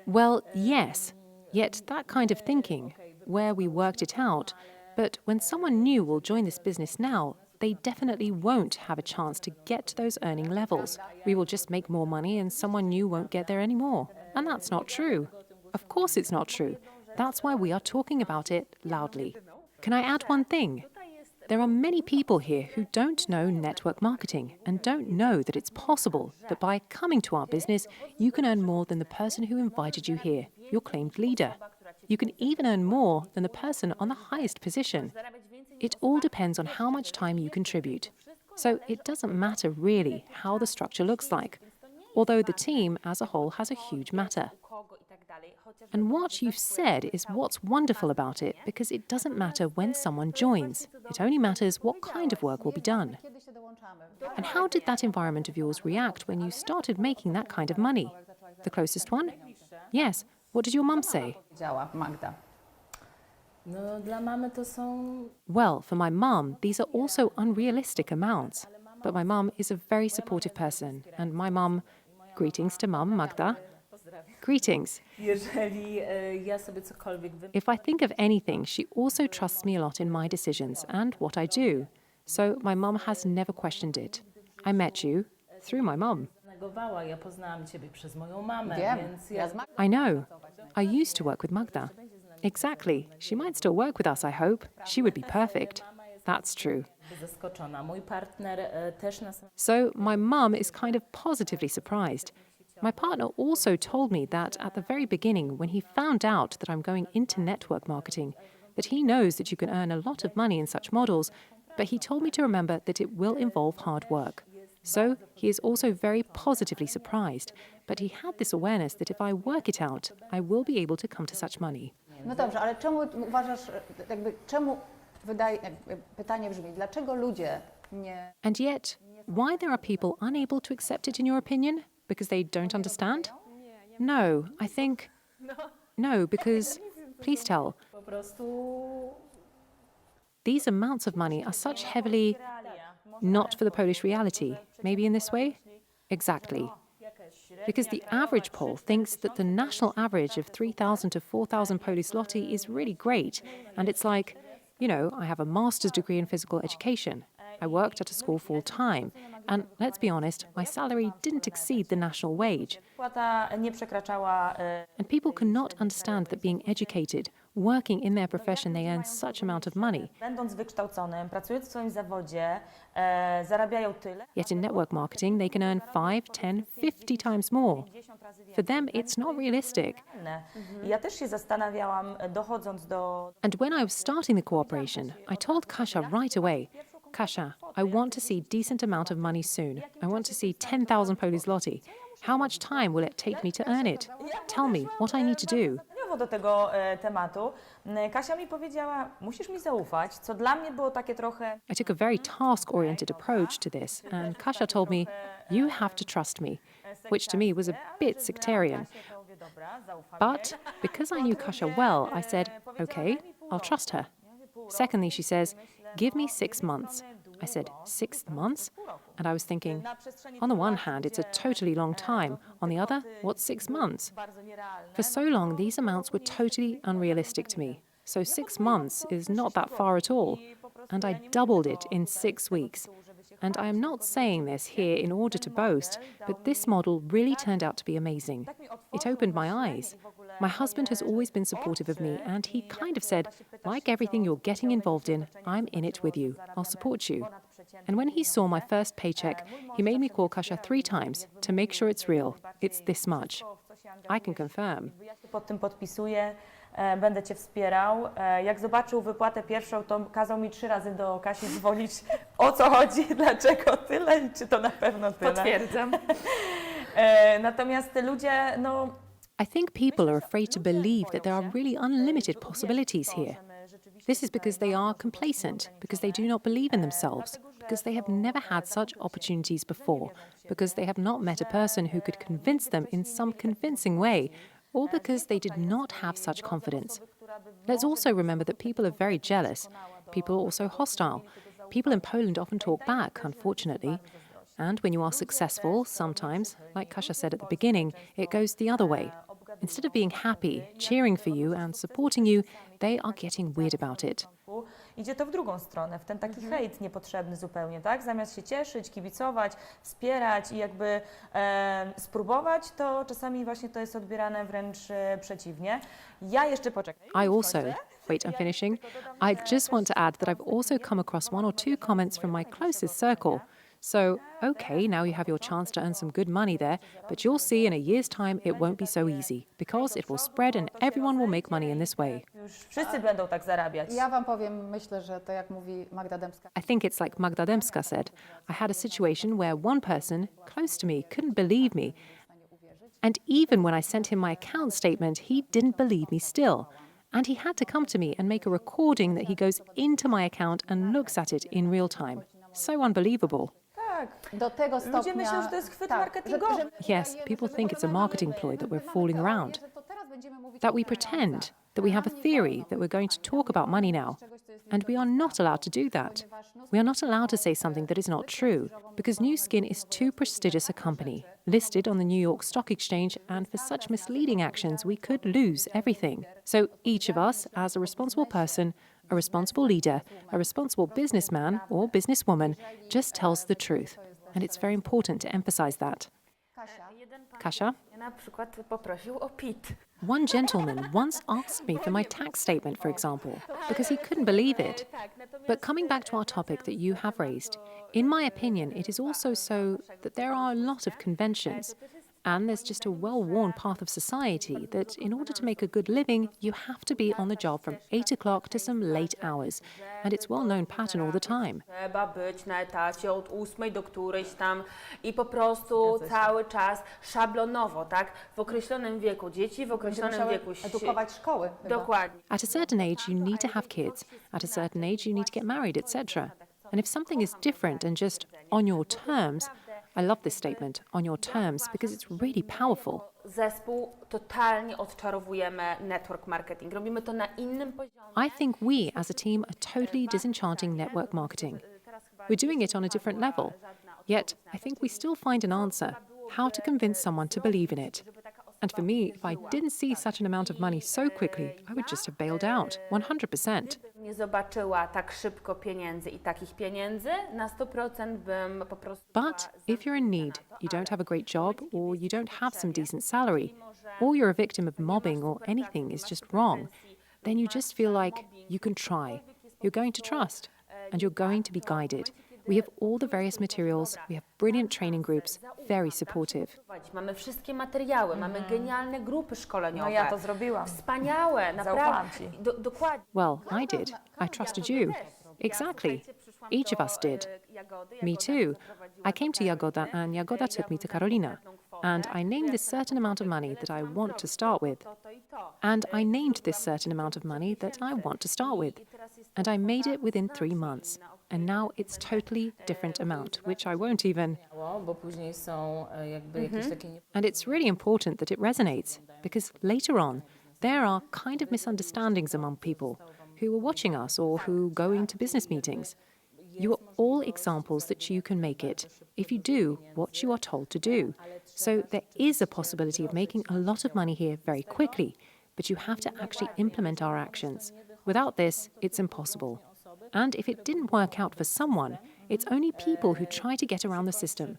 Well, yes, yet that kind of thinking, where we worked it out, but when someone new will join this business now, they definitely won't have a chance to get to those earning levels. We will just make more money and someone new won't get there anymore. And that's not true. Of course it's not true. That's why we are talking about it loudly. Can I add one thing? There are many people here who don't know network marketing and don't know that it's possible that by coming to our business, you can earn more than the person who invited you here, your claimed leader. You can even earn more than the person on the highest position. It all depends on how much time you contribute. So it doesn't matter really how the structure looks like, although the team as a whole has a huge matter. And what you've said is what's wonderful about it, because it doesn't matter when someone joins. It only matters what kind of work will be done. And how did that environment of yours react when you started making that kind of money? The closest one? Yes. What did your mum say? Powiedziała Magda. No, dla mamy to są... Well, for my mum, these are also unrealistic amounts. But my mum is a very supportive person, and my mum, greetings to mum, Magda. Greetings. Jeżeli ja sobie cokolwiek If I think of anything, she also trusts me a lot in my decisions and what I do. So my mum has never questioned it. I met you through my mum. negowała, ja poznałam Ciebie przez moją mamę, Wiem, więc ja z I know. I used to work with Magda. Exactly. She might still work with us, I hope. She would be perfect. That's true. zaskoczona. Mój partner też nas... So my mum is kind of positively surprised. My partner also told me that at the very beginning, when he found out that I'm going into network marketing, that he knows that you can earn a lot of money in such models, but he told me to remember that it will involve hard work. So he is also very positively surprised, but he had this awareness that if I work it out, I will be able to come to such money. No dobrze, ale czemu uważasz, czemu pytanie brzmi, dlaczego ludzie nie... And yet, why there are people unable to accept it in your opinion? Because they don't understand? No, I think... No, because... Please tell. Po prostu... These amounts of money are such heavily not for the Polish reality. Maybe in this way? Exactly. Because the average Pole thinks that the national average of 3,000 to 4,000 Polish zloty is really great. And it's like, you know, I have a master's degree in physical education. I worked at a school full time. And let's be honest, my salary didn't exceed the national wage. Płata nie przekraczała... And people cannot understand that being educated, working in their profession, they earn such amount of money. Będąc wykształconym, pracując w swoim zawodzie, zarabiają tyle. Yet in network marketing, they can earn 5, 10, 50 times more. For them, it's not realistic. I ja też się zastanawiałam, dochodząc do... And when I was starting the cooperation, I told Kasia right away, Kasia, I want to see decent amount of money soon. I want to see 10,000 Polish zloty. How much time will it take me to earn it? Tell me what I need to do. Do tego tematu. Kasia mi powiedziała, musisz mi zaufać, co dla mnie było takie trochę... I took a very task-oriented approach to this, and Kasia told me, you have to trust me, which to me was a bit sectarian. But because I knew Kasia well, I said, okay, I'll trust her. Secondly, she says, give me 6 months. I said, 6 months? And I was thinking, on the one hand, it's a totally long time. On the other, what's 6 months? For so long, these amounts were totally unrealistic to me. So 6 months is not that far at all. And I doubled it in 6 weeks. And I am not saying this here in order to boast, but this model really turned out to be amazing. It opened my eyes. My husband has always been supportive of me, and he kind of said, like everything you're getting involved in, I'm in it with you. I'll support you. And when he saw my first paycheck, he made me call Kasia 3 times to make sure it's real. It's this much. I can confirm. Ja się pod tym podpisuję, będę Cię wspierał. Jak zobaczył wypłatę pierwszą, to kazał mi 3 razy do Kasi dzwonić, o co chodzi, dlaczego tyle i czy to na pewno tyle. Potwierdzam. Natomiast ludzie, no... I think people are afraid to believe that there are really unlimited possibilities here. This is because they are complacent, because they do not believe in themselves, because they have never had such opportunities before, because they have not met a person who could convince them in some convincing way, or because they did not have such confidence. Let's also remember that people are very jealous. People are also hostile. People in Poland often talk back, unfortunately. And when you are successful, sometimes, like Kasia said at the beginning, it goes the other way. Instead of being happy, cheering for you and supporting you, they are getting weird about it. Idzie to w drugą stronę, w ten taki hejt niepotrzebny zupełnie, tak? Zamiast się cieszyć, kibicować, wspierać i jakby spróbować, to czasami właśnie to jest odbierane wręcz przeciwnie. Ja jeszcze poczekam. I also, wait, I'm finishing. I just want to add that I've also come across 1 or 2 comments from my closest circle. So, okay, now you have your chance to earn some good money there, but you'll see in a year's time it won't be so easy, because it will spread and everyone will make money in this way. Już wszyscy będą tak zarabiać. Ja Wam powiem, myślę, że to jak mówi Magda Dębska. I think it's like Magda Demska said. I had a situation where one person close to me couldn't believe me. And even when I sent him my account statement, he didn't believe me still. And he had to come to me and make a recording that he goes into my account and looks at it in real time. So unbelievable. Do tego stopnia... Ludzie myślą, że to jest chwyt marketingowy. Yes, people think it's a marketing ploy that we're fooling around. that we pretend, that we have a theory that we're going to talk about money now. And we are not allowed to do that. We are not allowed to say something that is not true, because New Skin is too prestigious a company, listed on the New York Stock Exchange, and for such misleading actions, we could lose everything. So each of us, as a responsible person, a responsible leader, a responsible businessman or businesswoman, just tells the truth. And it's very important to emphasize that. Kasia? Na przykład poprosił o PIT. One gentleman once asked me for my tax statement, for example, because he couldn't believe it. But coming back to our topic that you have raised, in my opinion, it is also so that there are a lot of conventions. And there's just a well-worn path of society that in order to make a good living, you have to be on the job from 8 o'clock to some late hours. And it's well-known pattern all the time. Trzeba być na etacie od 8 do którejś tam i po prostu cały czas szablonowo, tak? W określonym wieku dzieci, w określonym wieku edukować szkoły. chyba. Dokładnie. At a certain age, you need to have kids. At a certain age, you need to get married, etc. And if something is different and just on your terms, I love this statement, on your terms, because it's really powerful. Zespół totalnie odczarowujemy network marketing. Robimy to na innym poziomie. I think we as a team are totally disenchanting network marketing. We're doing it on a different level. Yet, I think we still find an answer, how to convince someone to believe in it. And for me, if I didn't see such an amount of money so quickly, I would just have bailed out, 100%. Nie zobaczyła tak szybko pieniędzy i takich pieniędzy, na 100% bym po prostu... But if you're in need, you don't have a great job, or you don't have some decent salary, or you're a victim of mobbing or anything is just wrong, then you just feel like you can try, you're going to trust, and you're going to be guided. We have all the various materials, we have brilliant training groups, very supportive. Mamy wszystkie materiały, mamy genialne grupy szkoleniowe. No ja to zrobiłam. Wspaniałe, Zaufałam naprawdę. ci. Dokładnie. Well, I did. I trusted you. Exactly. Each of us did. Me too. I came to Jagoda and Jagoda took me to Karolina. And I named this certain amount of money that I want to start with. And I named this certain amount of money that I want to start with. And I made it within 3 months. And now it's totally different amount, which I won't even... Bo później są jakby jakieś takie And it's really important that it resonates, because later on, there are kind of misunderstandings among people who are watching us or who go into business meetings. You are all examples that you can make it if you do what you are told to do. So there is a possibility of making a lot of money here very quickly, but you have to actually implement our actions. Without this, it's impossible. And if it didn't work out for someone, it's only people who try to get around the system,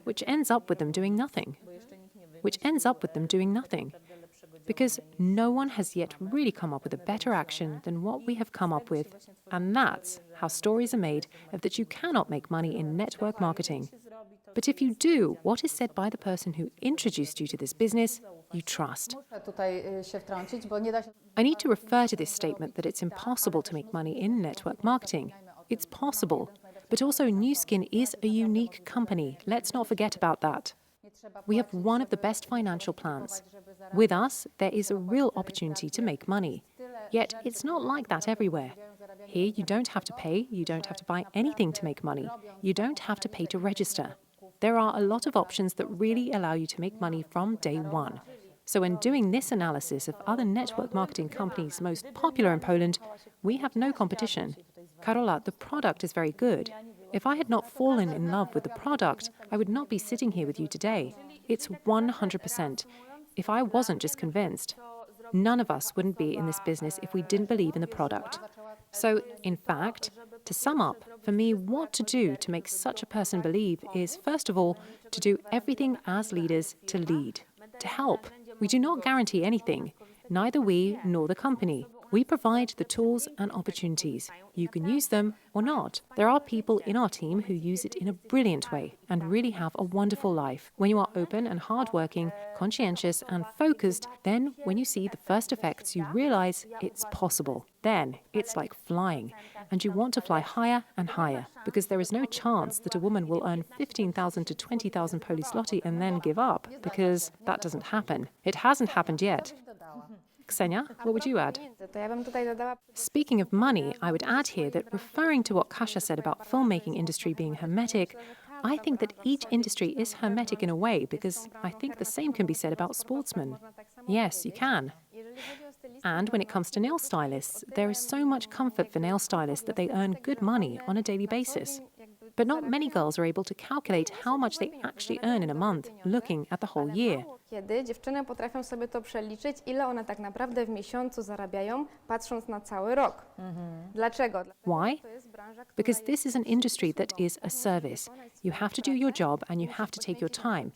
which ends up with them doing nothing. Because no one has yet really come up with a better action than what we have come up with. And that's how stories are made of that you cannot make money in network marketing. But if you do what is said by the person who introduced you to this business, you trust. Muszę tutaj się wtrącić, bo nie da się... I need to refer to this statement that it's impossible to make money in network marketing. It's possible. But also New Skin is a unique company. Let's not forget about that. We have one of the best financial plans. With us, there is a real opportunity to make money. Yet it's not like that everywhere. Here, you don't have to pay, you don't have to buy anything to make money. You don't have to pay to register. There are a lot of options that really allow you to make money from day one. So when doing this analysis of other network marketing companies most popular in Poland, we have no competition. Karola, the product is very good. If I had not fallen in love with the product, I would not be sitting here with you today. It's 100%. If I wasn't just convinced, none of us wouldn't be in this business if we didn't believe in the product. So, in fact, to sum up, for me, what to do to make such a person believe is, first of all, to do everything as leaders to lead, to help. We do not guarantee anything, neither we nor the company. We provide the tools and opportunities. You can use them or not. There are people in our team who use it in a brilliant way and really have a wonderful life. When you are open and hardworking, conscientious and focused, then when you see the first effects, you realize it's possible. Then it's like flying. And you want to fly higher and higher because there is no chance that a woman will earn 15,000 to 20,000 Polish zloty and then give up, because that doesn't happen. It hasn't happened yet. Ksenia, what would you add? To ja bym tutaj dodała... Speaking of money, I would add here that referring to what Kasia said about filmmaking industry being hermetic, I think that each industry is hermetic in a way, because I think the same can be said about sportsmen. Yes, you can. And when it comes to nail stylists, there is so much comfort for nail stylists that they earn good money on a daily basis. But not many girls are able to calculate how much they actually earn in a month, looking at the whole year. Kiedy dziewczyny potrafią sobie to przeliczyć, ile one tak naprawdę w miesiącu zarabiają, patrząc na cały rok. Dlaczego? Why? Because this is an industry that is a service. You have to do your job and you have to take your time.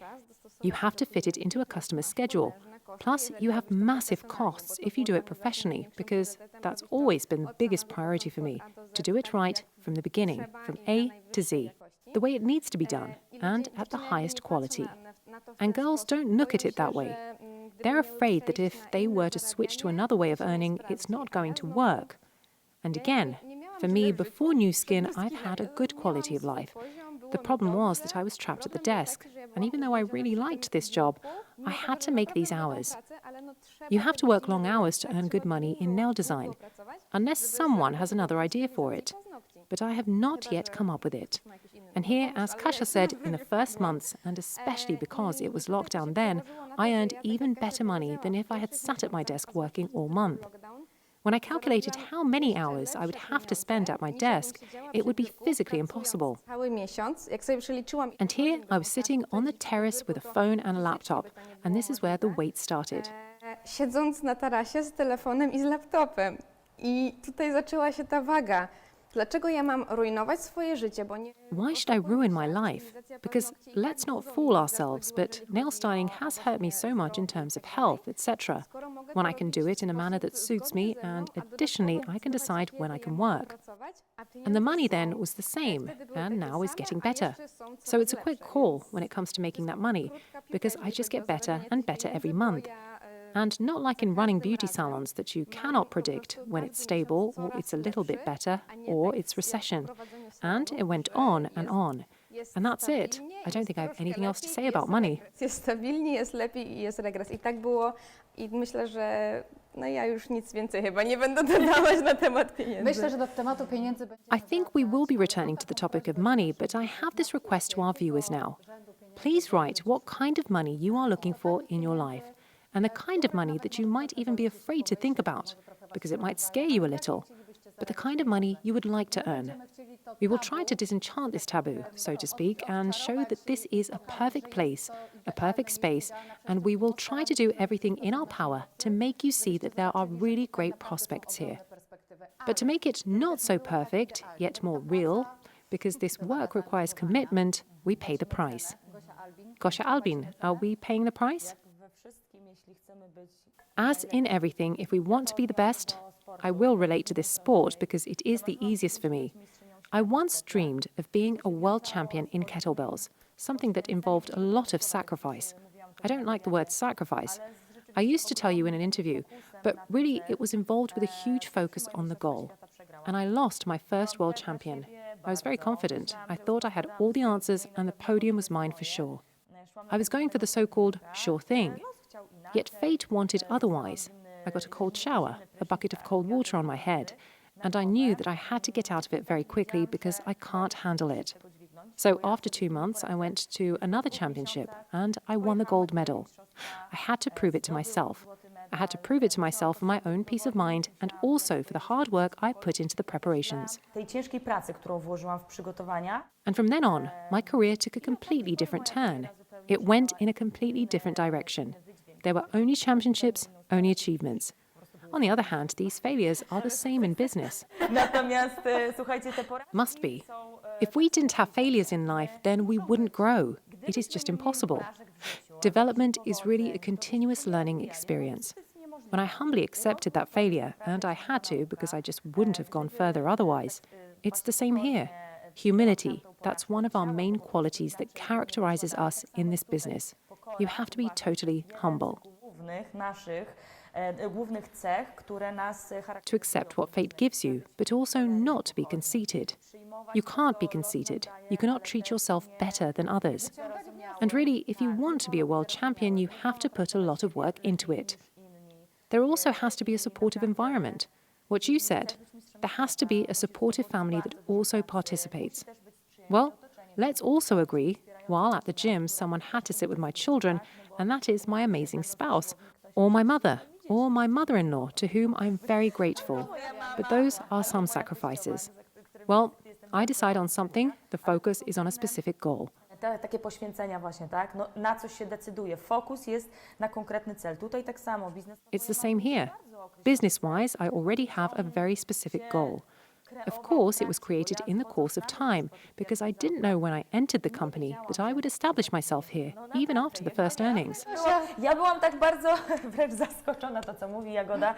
You have to fit it into a customer's schedule. Plus, you have massive costs if you do it professionally, because that's always been the biggest priority for me, to do it right from the beginning, from A to Z, the way it needs to be done, and at the highest quality. And girls don't look at it that way. They're afraid that if they were to switch to another way of earning, it's not going to work. And again, for me, before New Skin, I've had a good quality of life. The problem was that I was trapped at the desk, and even though I really liked this job, I had to make these hours. You have to work long hours to earn good money in nail design, unless someone has another idea for it. But I have not yet come up with it. And here, as Kasia said, in the first months, and especially because it was lockdown then, I earned even better money than if I had sat at my desk working all month. When I calculated how many hours I would have to spend at my desk, it would be physically impossible. And here I was sitting on the terrace with a phone and a laptop, and this is where the wait started. Siedząc na tarasie z telefonem i z laptopem. I tutaj zaczęła się ta waga. Dlaczego ja mam rujnować swoje życie? Bo nie... Why should I ruin my life? Because let's not fool ourselves, but nail styling has hurt me so much in terms of health, etc. When I can do it in a manner that suits me, and additionally, I can decide when I can work. And the money then was the same, and now is getting better. So it's a quick call when it comes to making that money, because I just get better and better every month. And not like in running beauty salons that you cannot predict when it's stable or it's a little bit better or it's recession. And it went on and on. And that's it. I don't think I have anything else to say about money. Jest stabilnie, jest lepiej i jest regres. I tak było. I myślę, że ja już nic więcej chyba nie będę dodawać na temat pieniędzy. Myślę, że do tematu pieniędzy I think we will be returning to the topic of money, but I have this request to our viewers now. Please write what kind of money you are looking for in your life, and the kind of money that you might even be afraid to think about, because it might scare you a little, but the kind of money you would like to earn. We will try to disenchant this taboo, so to speak, and show that this is a perfect place, a perfect space, and we will try to do everything in our power to make you see that there are really great prospects here. But to make it not so perfect, yet more real, because this work requires commitment, we pay the price. Gosia Albin, are we paying the price? As in everything, if we want to be the best, I will relate to this sport because it is the easiest for me. I once dreamed of being a world champion in kettlebells, something that involved a lot of sacrifice. I don't like the word sacrifice. I used to tell you in an interview, but really it was involved with a huge focus on the goal. And I lost my first world champion. I was very confident. I thought I had all the answers and the podium was mine for sure. I was going for the so-called sure thing. Yet fate wanted otherwise. I got a cold shower, a bucket of cold water on my head, and I knew that I had to get out of it very quickly because I can't handle it. So after 2 months, I went to another championship and I won the gold medal. I had to prove it to myself. I had to prove it to myself for my own peace of mind and also for the hard work I put into the preparations. Tej ciężkiej pracy, którą włożyłam w przygotowania. And from then on, my career took a completely different turn. It went in a completely different direction. There were only championships, only achievements. On the other hand, these failures are the same in business. Natomiast słuchajcie, te porażki Must be. If we didn't have failures in life, then we wouldn't grow. It is just impossible. Development is really a continuous learning experience. When I humbly accepted that failure, and I had to because I just wouldn't have gone further otherwise, it's the same here. Humility, that's one of our main qualities that characterizes us in this business. You have to be totally humble. Głównych cech, które nas To accept what fate gives you, but also not to be conceited. You can't be conceited. You cannot treat yourself better than others. And really, if you want to be a world champion, you have to put a lot of work into it. There also has to be a supportive environment. What you said, there has to be a supportive family that also participates. Well, let's also agree, while at the gym, someone had to sit with my children, and that is my amazing spouse, or my mother, or my mother-in-law, to whom I'm very grateful. But those are some sacrifices. Well, I decide on something, the focus is on a specific goal. Takie poświęcenia właśnie, tak? No, na coś się decyduje. Fokus jest na konkretny cel. Tutaj tak samo. Biznes. It's the same here. Business-wise, I already have a very specific goal. Of course, it was created in the course of time, because I didn't know when I entered the company that I would establish myself here, even after the first earnings. Ja byłam tak bardzo wręcz zaskoczona to, co mówi Jagoda,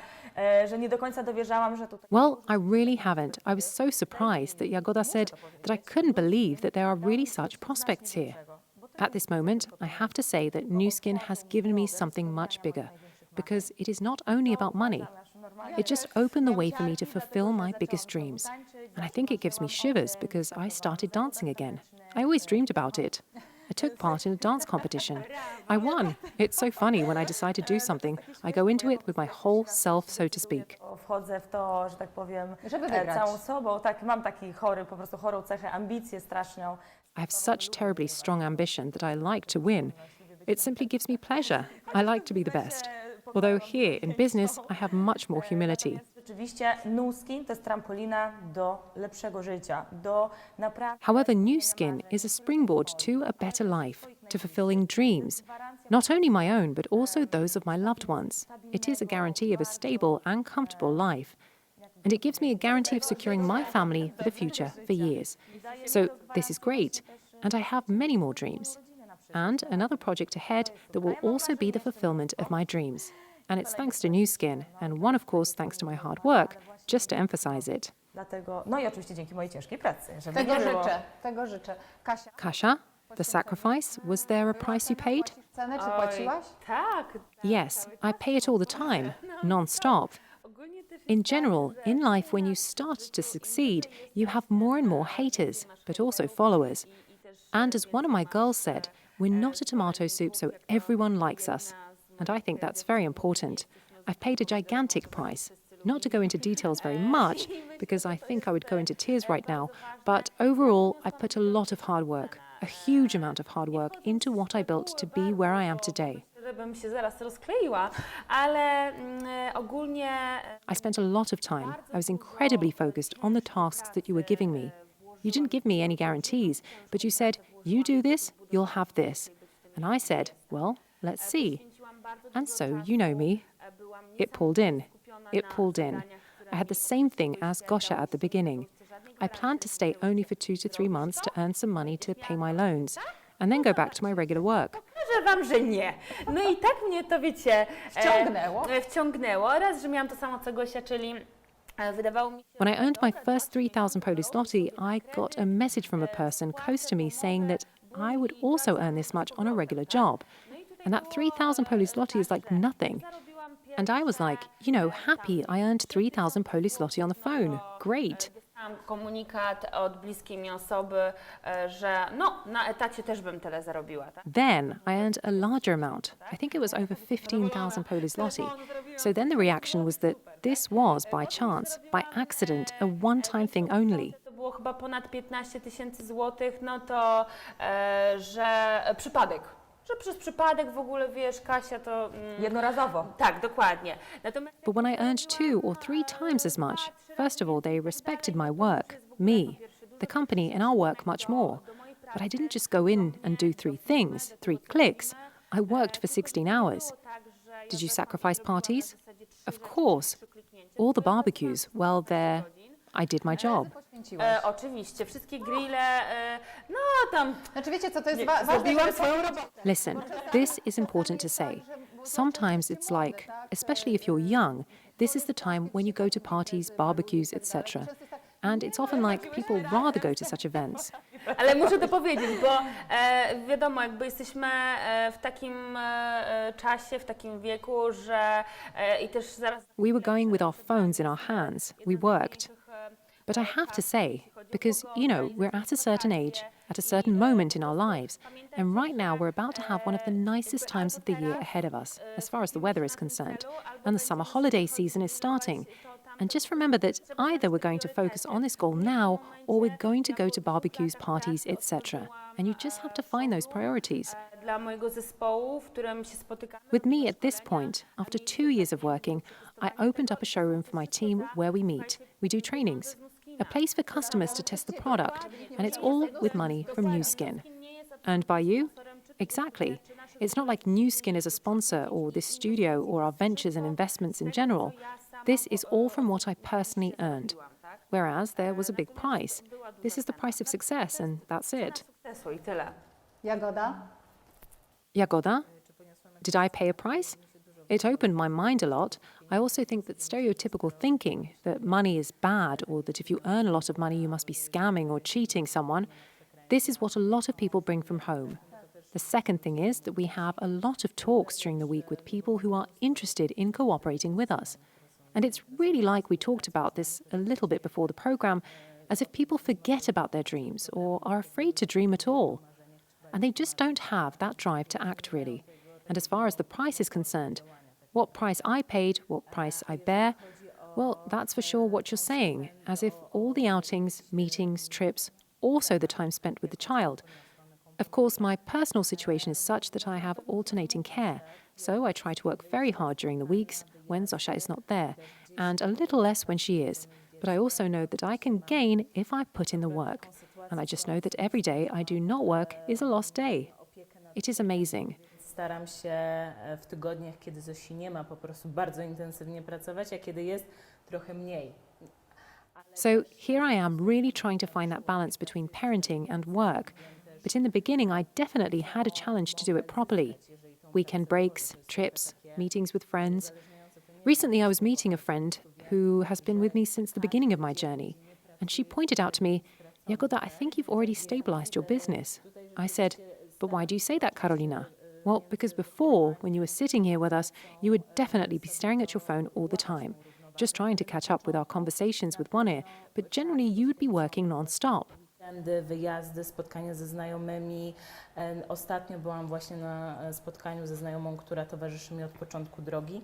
że nie do końca dowierzałam, że tutaj... Well, I really haven't. I was so surprised that Jagoda said that I couldn't believe that there are really such prospects here. At this moment, I have to say that Nu Skin has given me something much bigger, because it is not only about money. It just opened the way for me to fulfill my biggest dreams. And I think it gives me shivers because I started dancing again. I always dreamed about it. I took part in a dance competition. I won. It's so funny when I decide to do something, I go into it with my whole self, so to speak. Wchodzę w to, że tak powiem, Żeby wygrać. całą sobą. Tak, mam taki po prostu chorą cechę, ambicję straszną. I have such terribly strong ambition that I like to win. It simply gives me pleasure. I like to be the best. Although here in business, I have much more humility. Rzeczywiście Nu Skin to jest trampolina do lepszego życia, do naprawdę... However, Nu Skin is a springboard to a better life, to fulfilling dreams, not only my own, but also those of my loved ones. It is a guarantee of a stable and comfortable life. And it gives me a guarantee of securing my family for the future for years. So this is great, and I have many more dreams. And another project ahead that will also be the fulfillment of my dreams. And it's thanks to Nu Skin, and one, of course, thanks to my hard work, just to emphasize it. Dlatego, no i oczywiście dzięki mojej ciężkiej pracy. Żeby Tego nie było. życzę, tego życzę. Kasia, Kasia, the sacrifice, was there a price you paid? cenę czy płaciłaś? Tak. Yes, I pay it all the time, non-stop. In general, in life, when you start to succeed, you have more and more haters, but also followers. And as one of my girls said, we're not a tomato soup, so everyone likes us. And I think that's very important. I've paid a gigantic price. Not to go into details very much, because I think I would go into tears right now, but overall, I put a lot of hard work, a huge amount of hard work into what I built to be where I am today. Żebym się zaraz rozkleiła, ale ogólnie I spent a lot of time. I was incredibly focused on the tasks that you were giving me. You didn't give me any guarantees, but you said, you do this, you'll have this. And I said, well, let's see. And so, you know me. It pulled in. It pulled in. I had the same thing as Gosia at the beginning. I planned to stay only for 2 to 3 months to earn some money to pay my loans, and then go back to my regular work. Powiem wam, że nie. No i tak mnie to, wiecie... Wciągnęło. Raz, że miałam to samo co Gosia, czyli wydawało mi się... When I earned my first 3,000 Polish zloty, I got a message from a person close to me saying that I would also earn this much on a regular job. And that 3,000 Polish zloty is like nothing. And I was like, you know, happy I earned 3,000 Polish zloty on the phone. Great. Dostałam komunikat od bliskiej mi osoby, że no, na etacie też bym tyle zarobiła. Tak? Then I earned a larger amount. I think it was over 15,000 Polish zloty. So then the reaction was that this was by chance, by accident, a one-time thing only. To było chyba ponad 15 000 złotych, no to, że przypadek. Że przez przypadek w ogóle, wiesz, Kasia to... Jednorazowo. Tak, dokładnie. Natomiast But when I earned 2 or 3 times as much, first of all, they respected my work, me, the company and our work much more. But I didn't just go in and do 3 things, 3 clicks. I worked for 16 hours. Did you sacrifice parties? Of course. All the barbecues, well, I did my job. oczywiście, wszystkie grille, no tam... Znaczy wiecie co, to jest ważne, żeby... Listen, this is important to say. Sometimes it's like, especially if you're young, this is the time when you go to parties, barbecues, etc. And it's often like people rather go to such events. Ale muszę to powiedzieć, bo wiadomo, jakby jesteśmy w takim czasie, w takim wieku, że i też zaraz... We were going with our phones in our hands. We worked. But I have to say, because, you know, we're at a certain age, at a certain moment in our lives, and right now we're about to have one of the nicest times of the year ahead of us, as far as the weather is concerned, and the summer holiday season is starting. And just remember that either we're going to focus on this goal now or we're going to go to barbecues, parties, etc. And you just have to find those priorities. Dla mojego zespołu, w którym się spotykamy. With me at this point, after 2 years of working, I opened up a showroom for my team where we meet. We do trainings, a place for customers to test the product, and it's all with money from New Skin. Earned by you? Exactly. It's not like New Skin is a sponsor or this studio or our ventures and investments in general. This is all from what I personally earned. Whereas there was a big price. This is the price of success, and that's it. Sukcesu i tyle. Jagoda? Jagoda? Did I pay a price? It opened my mind a lot. I also think that stereotypical thinking that money is bad or that if you earn a lot of money you must be scamming or cheating someone, this is what a lot of people bring from home. The second thing is that we have a lot of talks during the week with people who are interested in cooperating with us. And it's really like we talked about this a little bit before the program, as if people forget about their dreams or are afraid to dream at all. And they just don't have that drive to act, really. And as far as the price is concerned, what price I paid, what price I bear, well, that's for sure what you're saying, as if all the outings, meetings, trips, also the time spent with the child. Of course, my personal situation is such that I have alternating care, so I try to work very hard during the weeks when Zosia is not there, and a little less when she is. But I also know that I can gain if I put in the work. And I just know that every day I do not work is a lost day. It is amazing. Staram się w tygodniach, kiedy Zosi nie ma, po prostu bardzo intensywnie pracować, a kiedy jest, trochę mniej. So here I am really trying to find that balance between parenting and work. But in the beginning, I definitely had a challenge to do it properly. Weekend breaks, trips, meetings with friends. Recently, I was meeting a friend who has been with me since the beginning of my journey. And she pointed out to me, Jagoda, I think you've already stabilized your business. I said, but why do you say that, Karolina? Well, because before, when you were sitting here with us, you would definitely be staring at your phone all the time, just trying to catch up with our conversations with one ear, but generally you would be working non-stop. Wyjazdy, spotkania ze znajomymi. Ostatnio byłam właśnie na spotkaniu ze znajomą, która towarzyszy mi od początku drogi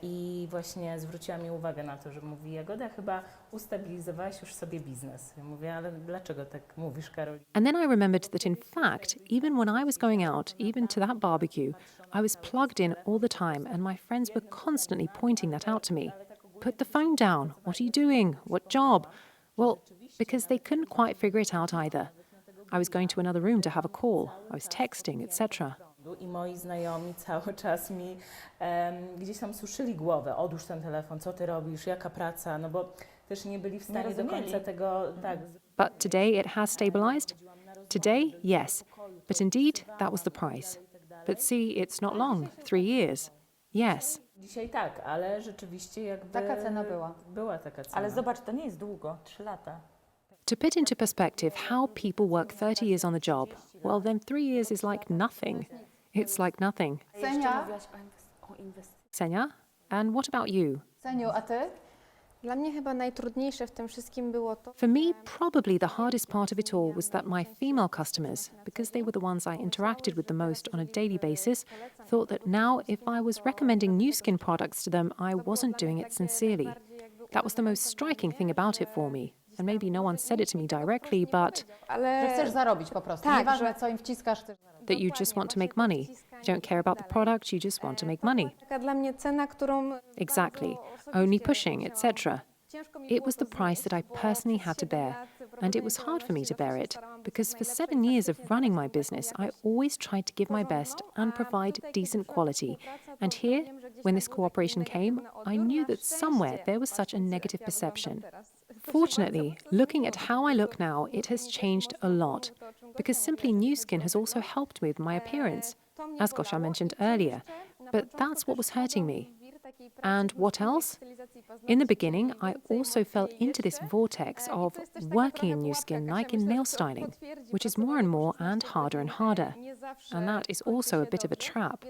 i właśnie zwróciła mi uwagę na to, że mówi, Jagoda, chyba ustabilizowałaś już sobie biznes. Ja mówię, ale dlaczego tak mówisz, Karolina? And then I remembered that in fact, even when I was going out, even to that barbecue, I was plugged in all the time and my friends were constantly pointing that out to me. Put the phone down. What are you doing? What job? Well, because they couldn't quite figure it out either. I was going to another room to have a call. I was texting, etc. I moi znajomi cały czas mi gdzieś tam suszyli głowę. Odłóż ten telefon, co ty robisz, jaka praca, no bo też nie byli w stanie do końca tego... Tak. But today it has stabilized? Today, yes. But indeed, that was the price. But see, it's not long, 3 years. Yes. Dzisiaj tak, ale rzeczywiście jakby... Taka cena była. Była taka cena. Ale zobacz, to nie jest długo, 3 lata. To put into perspective how people work 30 years on the job, well then 3 years is like nothing. It's like nothing. Ksenia? Ksenia? And what about you? Kseniu, a ty? Dla mnie chyba najtrudniejsze w tym wszystkim było to, For me, probably the hardest part of it all was that my female customers, because they were the ones I interacted with the most on a daily basis, thought that now if I was recommending New Skin products to them, I wasn't doing it sincerely. That was the most striking thing about it for me. And maybe no one said it to me directly, but Że chcesz zarobić po prostu. Tak, Nieważne, co im wciskasz, chcesz zarobić. that you just want to make money. You don't care about the product, you just want to make money. taka dla mnie cena, którą... Exactly. Only pushing, etc. It was the price that I personally had to bear, and it was hard for me to bear it, because for 7 years of running my business, I always tried to give my best and provide decent quality. And here, when this cooperation came, I knew that somewhere there was such a negative perception. Fortunately, looking at how I look now, it has changed a lot, because simply New Skin has also helped me with my appearance, as Gosia mentioned earlier, but that's what was hurting me. And what else? In the beginning, I also fell into this vortex of working in New Skin like in nail styling, which is more and more and harder, and that is also a bit of a trap.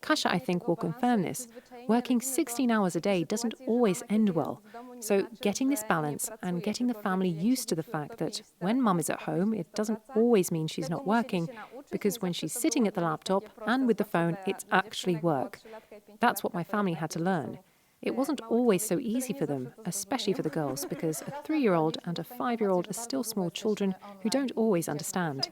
Kasia, I think, will confirm this. Working 16 hours a day doesn't always end well. So getting this balance and getting the family used to the fact that when mum is at home, it doesn't always mean she's not working, because when she's sitting at the laptop and with the phone, it's actually work. That's what my family had to learn. It wasn't always so easy for them, especially for the girls, because a 3-year-old and a 5-year-old are still small children who don't always understand.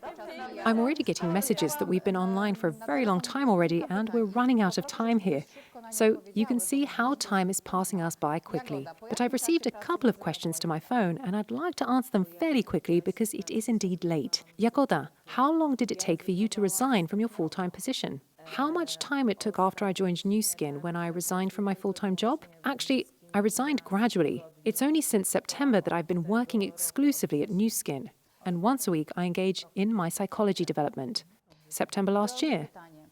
I'm already getting messages that we've been online for a very long time already and we're running out of time here. So you can see how time is passing us by quickly. But I've received a couple of questions to my phone and I'd like to answer them fairly quickly because it is indeed late. Jagoda, how long did it take for you to resign from your full-time position? How much time it took after I joined New Skin when I resigned from my full-time job? Actually, I resigned gradually. It's only since September that I've been working exclusively at New Skin. And once a week I engage in my psychology development. September last year?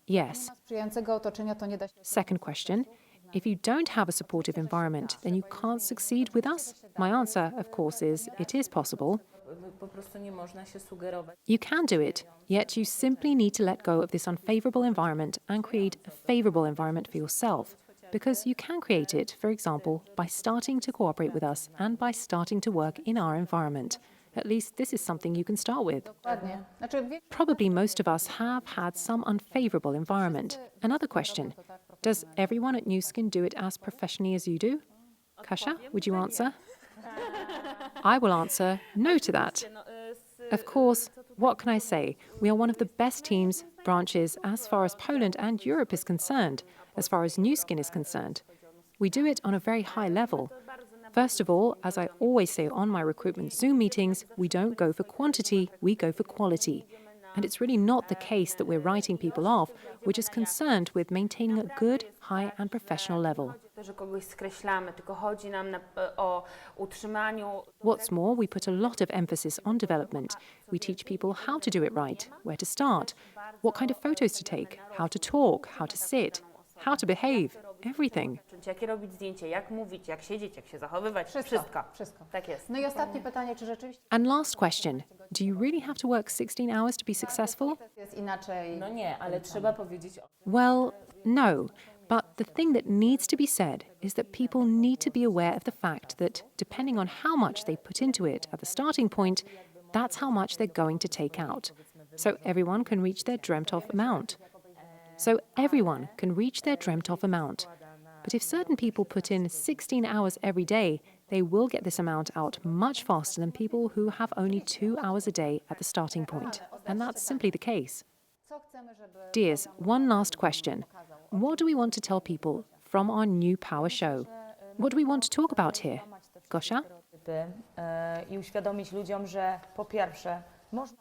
Yes. Sprzyjającego otoczenia to nie da się. Second question. If you don't have a supportive environment, then you can't succeed with us? My answer, of course, is it is possible. Po prostu nie można się sugerować. You can do it, yet you simply need to let go of this unfavorable environment and create a favorable environment for yourself. Because you can create it, for example, by starting to cooperate with us and by starting to work in our environment. At least this is something you can start with. Dokładnie. Znaczy, Probably most of us have had some unfavorable environment. Another question. Does everyone at New Skin do it as professionally as you do? Kasia, would you answer? I will answer no to that. Of course, what can I say? We are one of the best teams, branches, as far as Poland and Europe is concerned, as far as New Skin is concerned. We do it on a very high level. First of all, as I always say on my recruitment Zoom meetings, we don't go for quantity, we go for quality. And it's really not the case that we're writing people off, we're just concerned with maintaining a good, high and professional level. Że kogoś skreślamy, tylko chodzi nam o utrzymaniu. What's more, we put a lot of emphasis on development. We teach people how to do it right, where to start, what kind of photos to take, how to talk, how to sit, how to behave, everything. Jakie robić zdjęcie, jak mówić, jak siedzieć, jak się zachowywać, Wszystko. Tak jest. No i ostatnie pytanie, czy rzeczywiście And last question, do you really have to work 16 hours to be successful? jest inaczej? No nie, ale trzeba powiedzieć o Well, no. But the thing that needs to be said is that people need to be aware of the fact that depending on how much they put into it at the starting point, that's how much they're going to take out. So everyone can reach their dreamt of amount. But if certain people put in 16 hours every day, they will get this amount out much faster than people who have only 2 hours a day at the starting point. And that's simply the case. Co chcemy, żeby Dears, one last question. What do we want to tell people from our new Power Show? What do we want to talk about here? Gosia? I uświadomić ludziom, że po pierwsze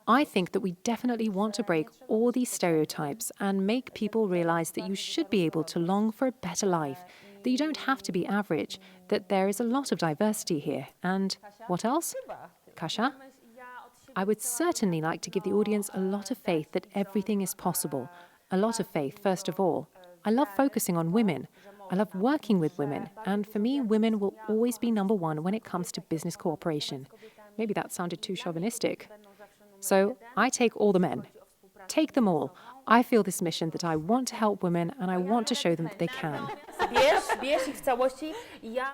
I think that we definitely want to break all these stereotypes and make people realize that you should be able to long for a better life, that you don't have to be average, that there is a lot of diversity here. And what else? Kasia? I would certainly like to give the audience a lot of faith that everything is possible. A lot of faith, first of all. I love focusing on women. I love working with women. And for me, women will always be number one when it comes to business cooperation. Maybe that sounded too chauvinistic. So I take all the men. Take them all. I feel this mission that I want to help women and I want to show them that they can. Bierz ich w całości.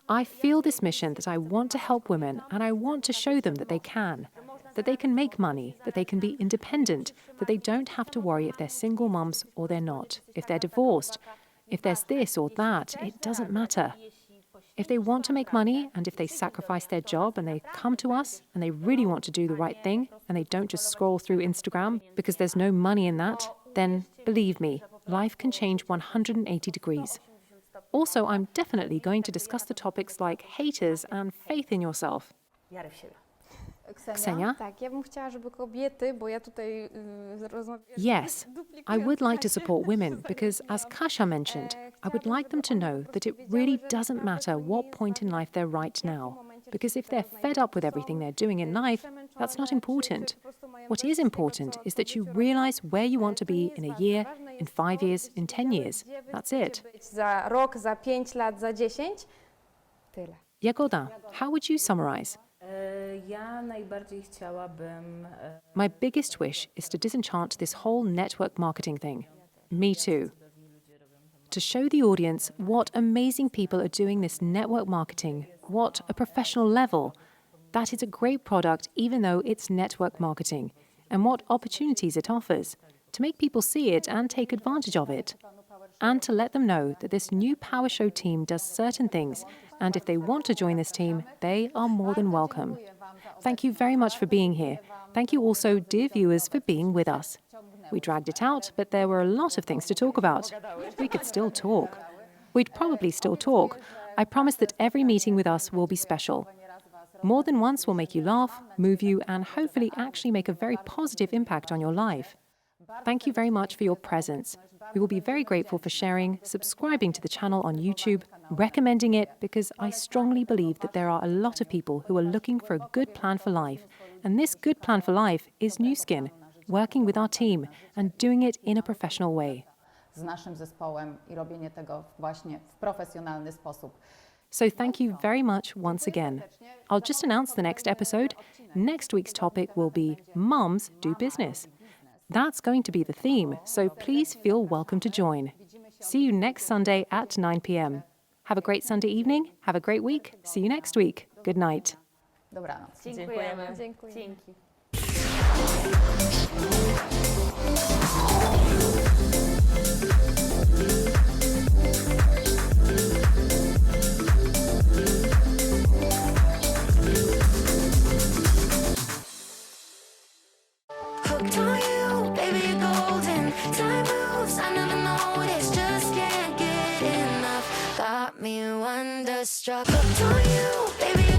I feel this mission that I want to help women and I want to show them that they can make money, that they can be independent, that they don't have to worry if they're single mums or they're not, if they're divorced, if there's this or that, it doesn't matter. If they want to make money and if they sacrifice their job and they come to us and they really want to do the right thing and they don't just scroll through Instagram because there's no money in that, then believe me, life can change 180 degrees. Also, I'm definitely going to discuss the topics like haters and faith in yourself. Wiary w siebie. Ksenia? Tak, ja bym chciała, żeby kobiety, bo ja tutaj rozmawiam... Yes, I would like to support women because, as Kasia mentioned, I would like them to know that it really doesn't matter what point in life they're right now. Because if they're fed up with everything they're doing in life, that's not important. What is important is that you realize where you want to be in a year, in 5 years, in 10 years. That's it. Za rok, za 5 lat, za 10. Tyle. Jagoda, how would you summarize? Ja najbardziej chciałabym My biggest wish is to disenchant this whole network marketing thing. Me too. To show the audience what amazing people are doing this network marketing, what a professional level, that it's a great product even though it's network marketing, and what opportunities it offers, to make people see it and take advantage of it. and to let them know that this new Power Show team does certain things, and if they want to join this team, they are more than welcome. Thank you very much for being here. Thank you also, dear viewers, for being with us. We dragged it out, but there were a lot of things to talk about. We could still talk. We'd probably still talk. I promise that every meeting with us will be special. More than once will make you laugh, move you, and hopefully actually make a very positive impact on your life. Thank you very much for your presence. We will be very grateful for sharing, subscribing to the channel on YouTube, recommending it, because I strongly believe that there are a lot of people who are looking for a good plan for life. And this good plan for life is Nu Skin, working with our team and doing it in a professional way. Z naszym zespołem i robienie tego właśnie w profesjonalny sposób. So thank you very much once again. I'll just announce the next episode. Next week's topic will be Moms Do Business. That's going to be the theme, so please feel welcome to join. See you next Sunday at 9 p.m. Have a great Sunday evening. Have a great week. See you next week. Good night. Dobranoc. Dziękujemy. Dziękuję. Dzięki. Hooked on you, baby, you're golden. Time moves, I never noticed. Just can't get enough. Got me wonderstruck. Hooked on you, baby.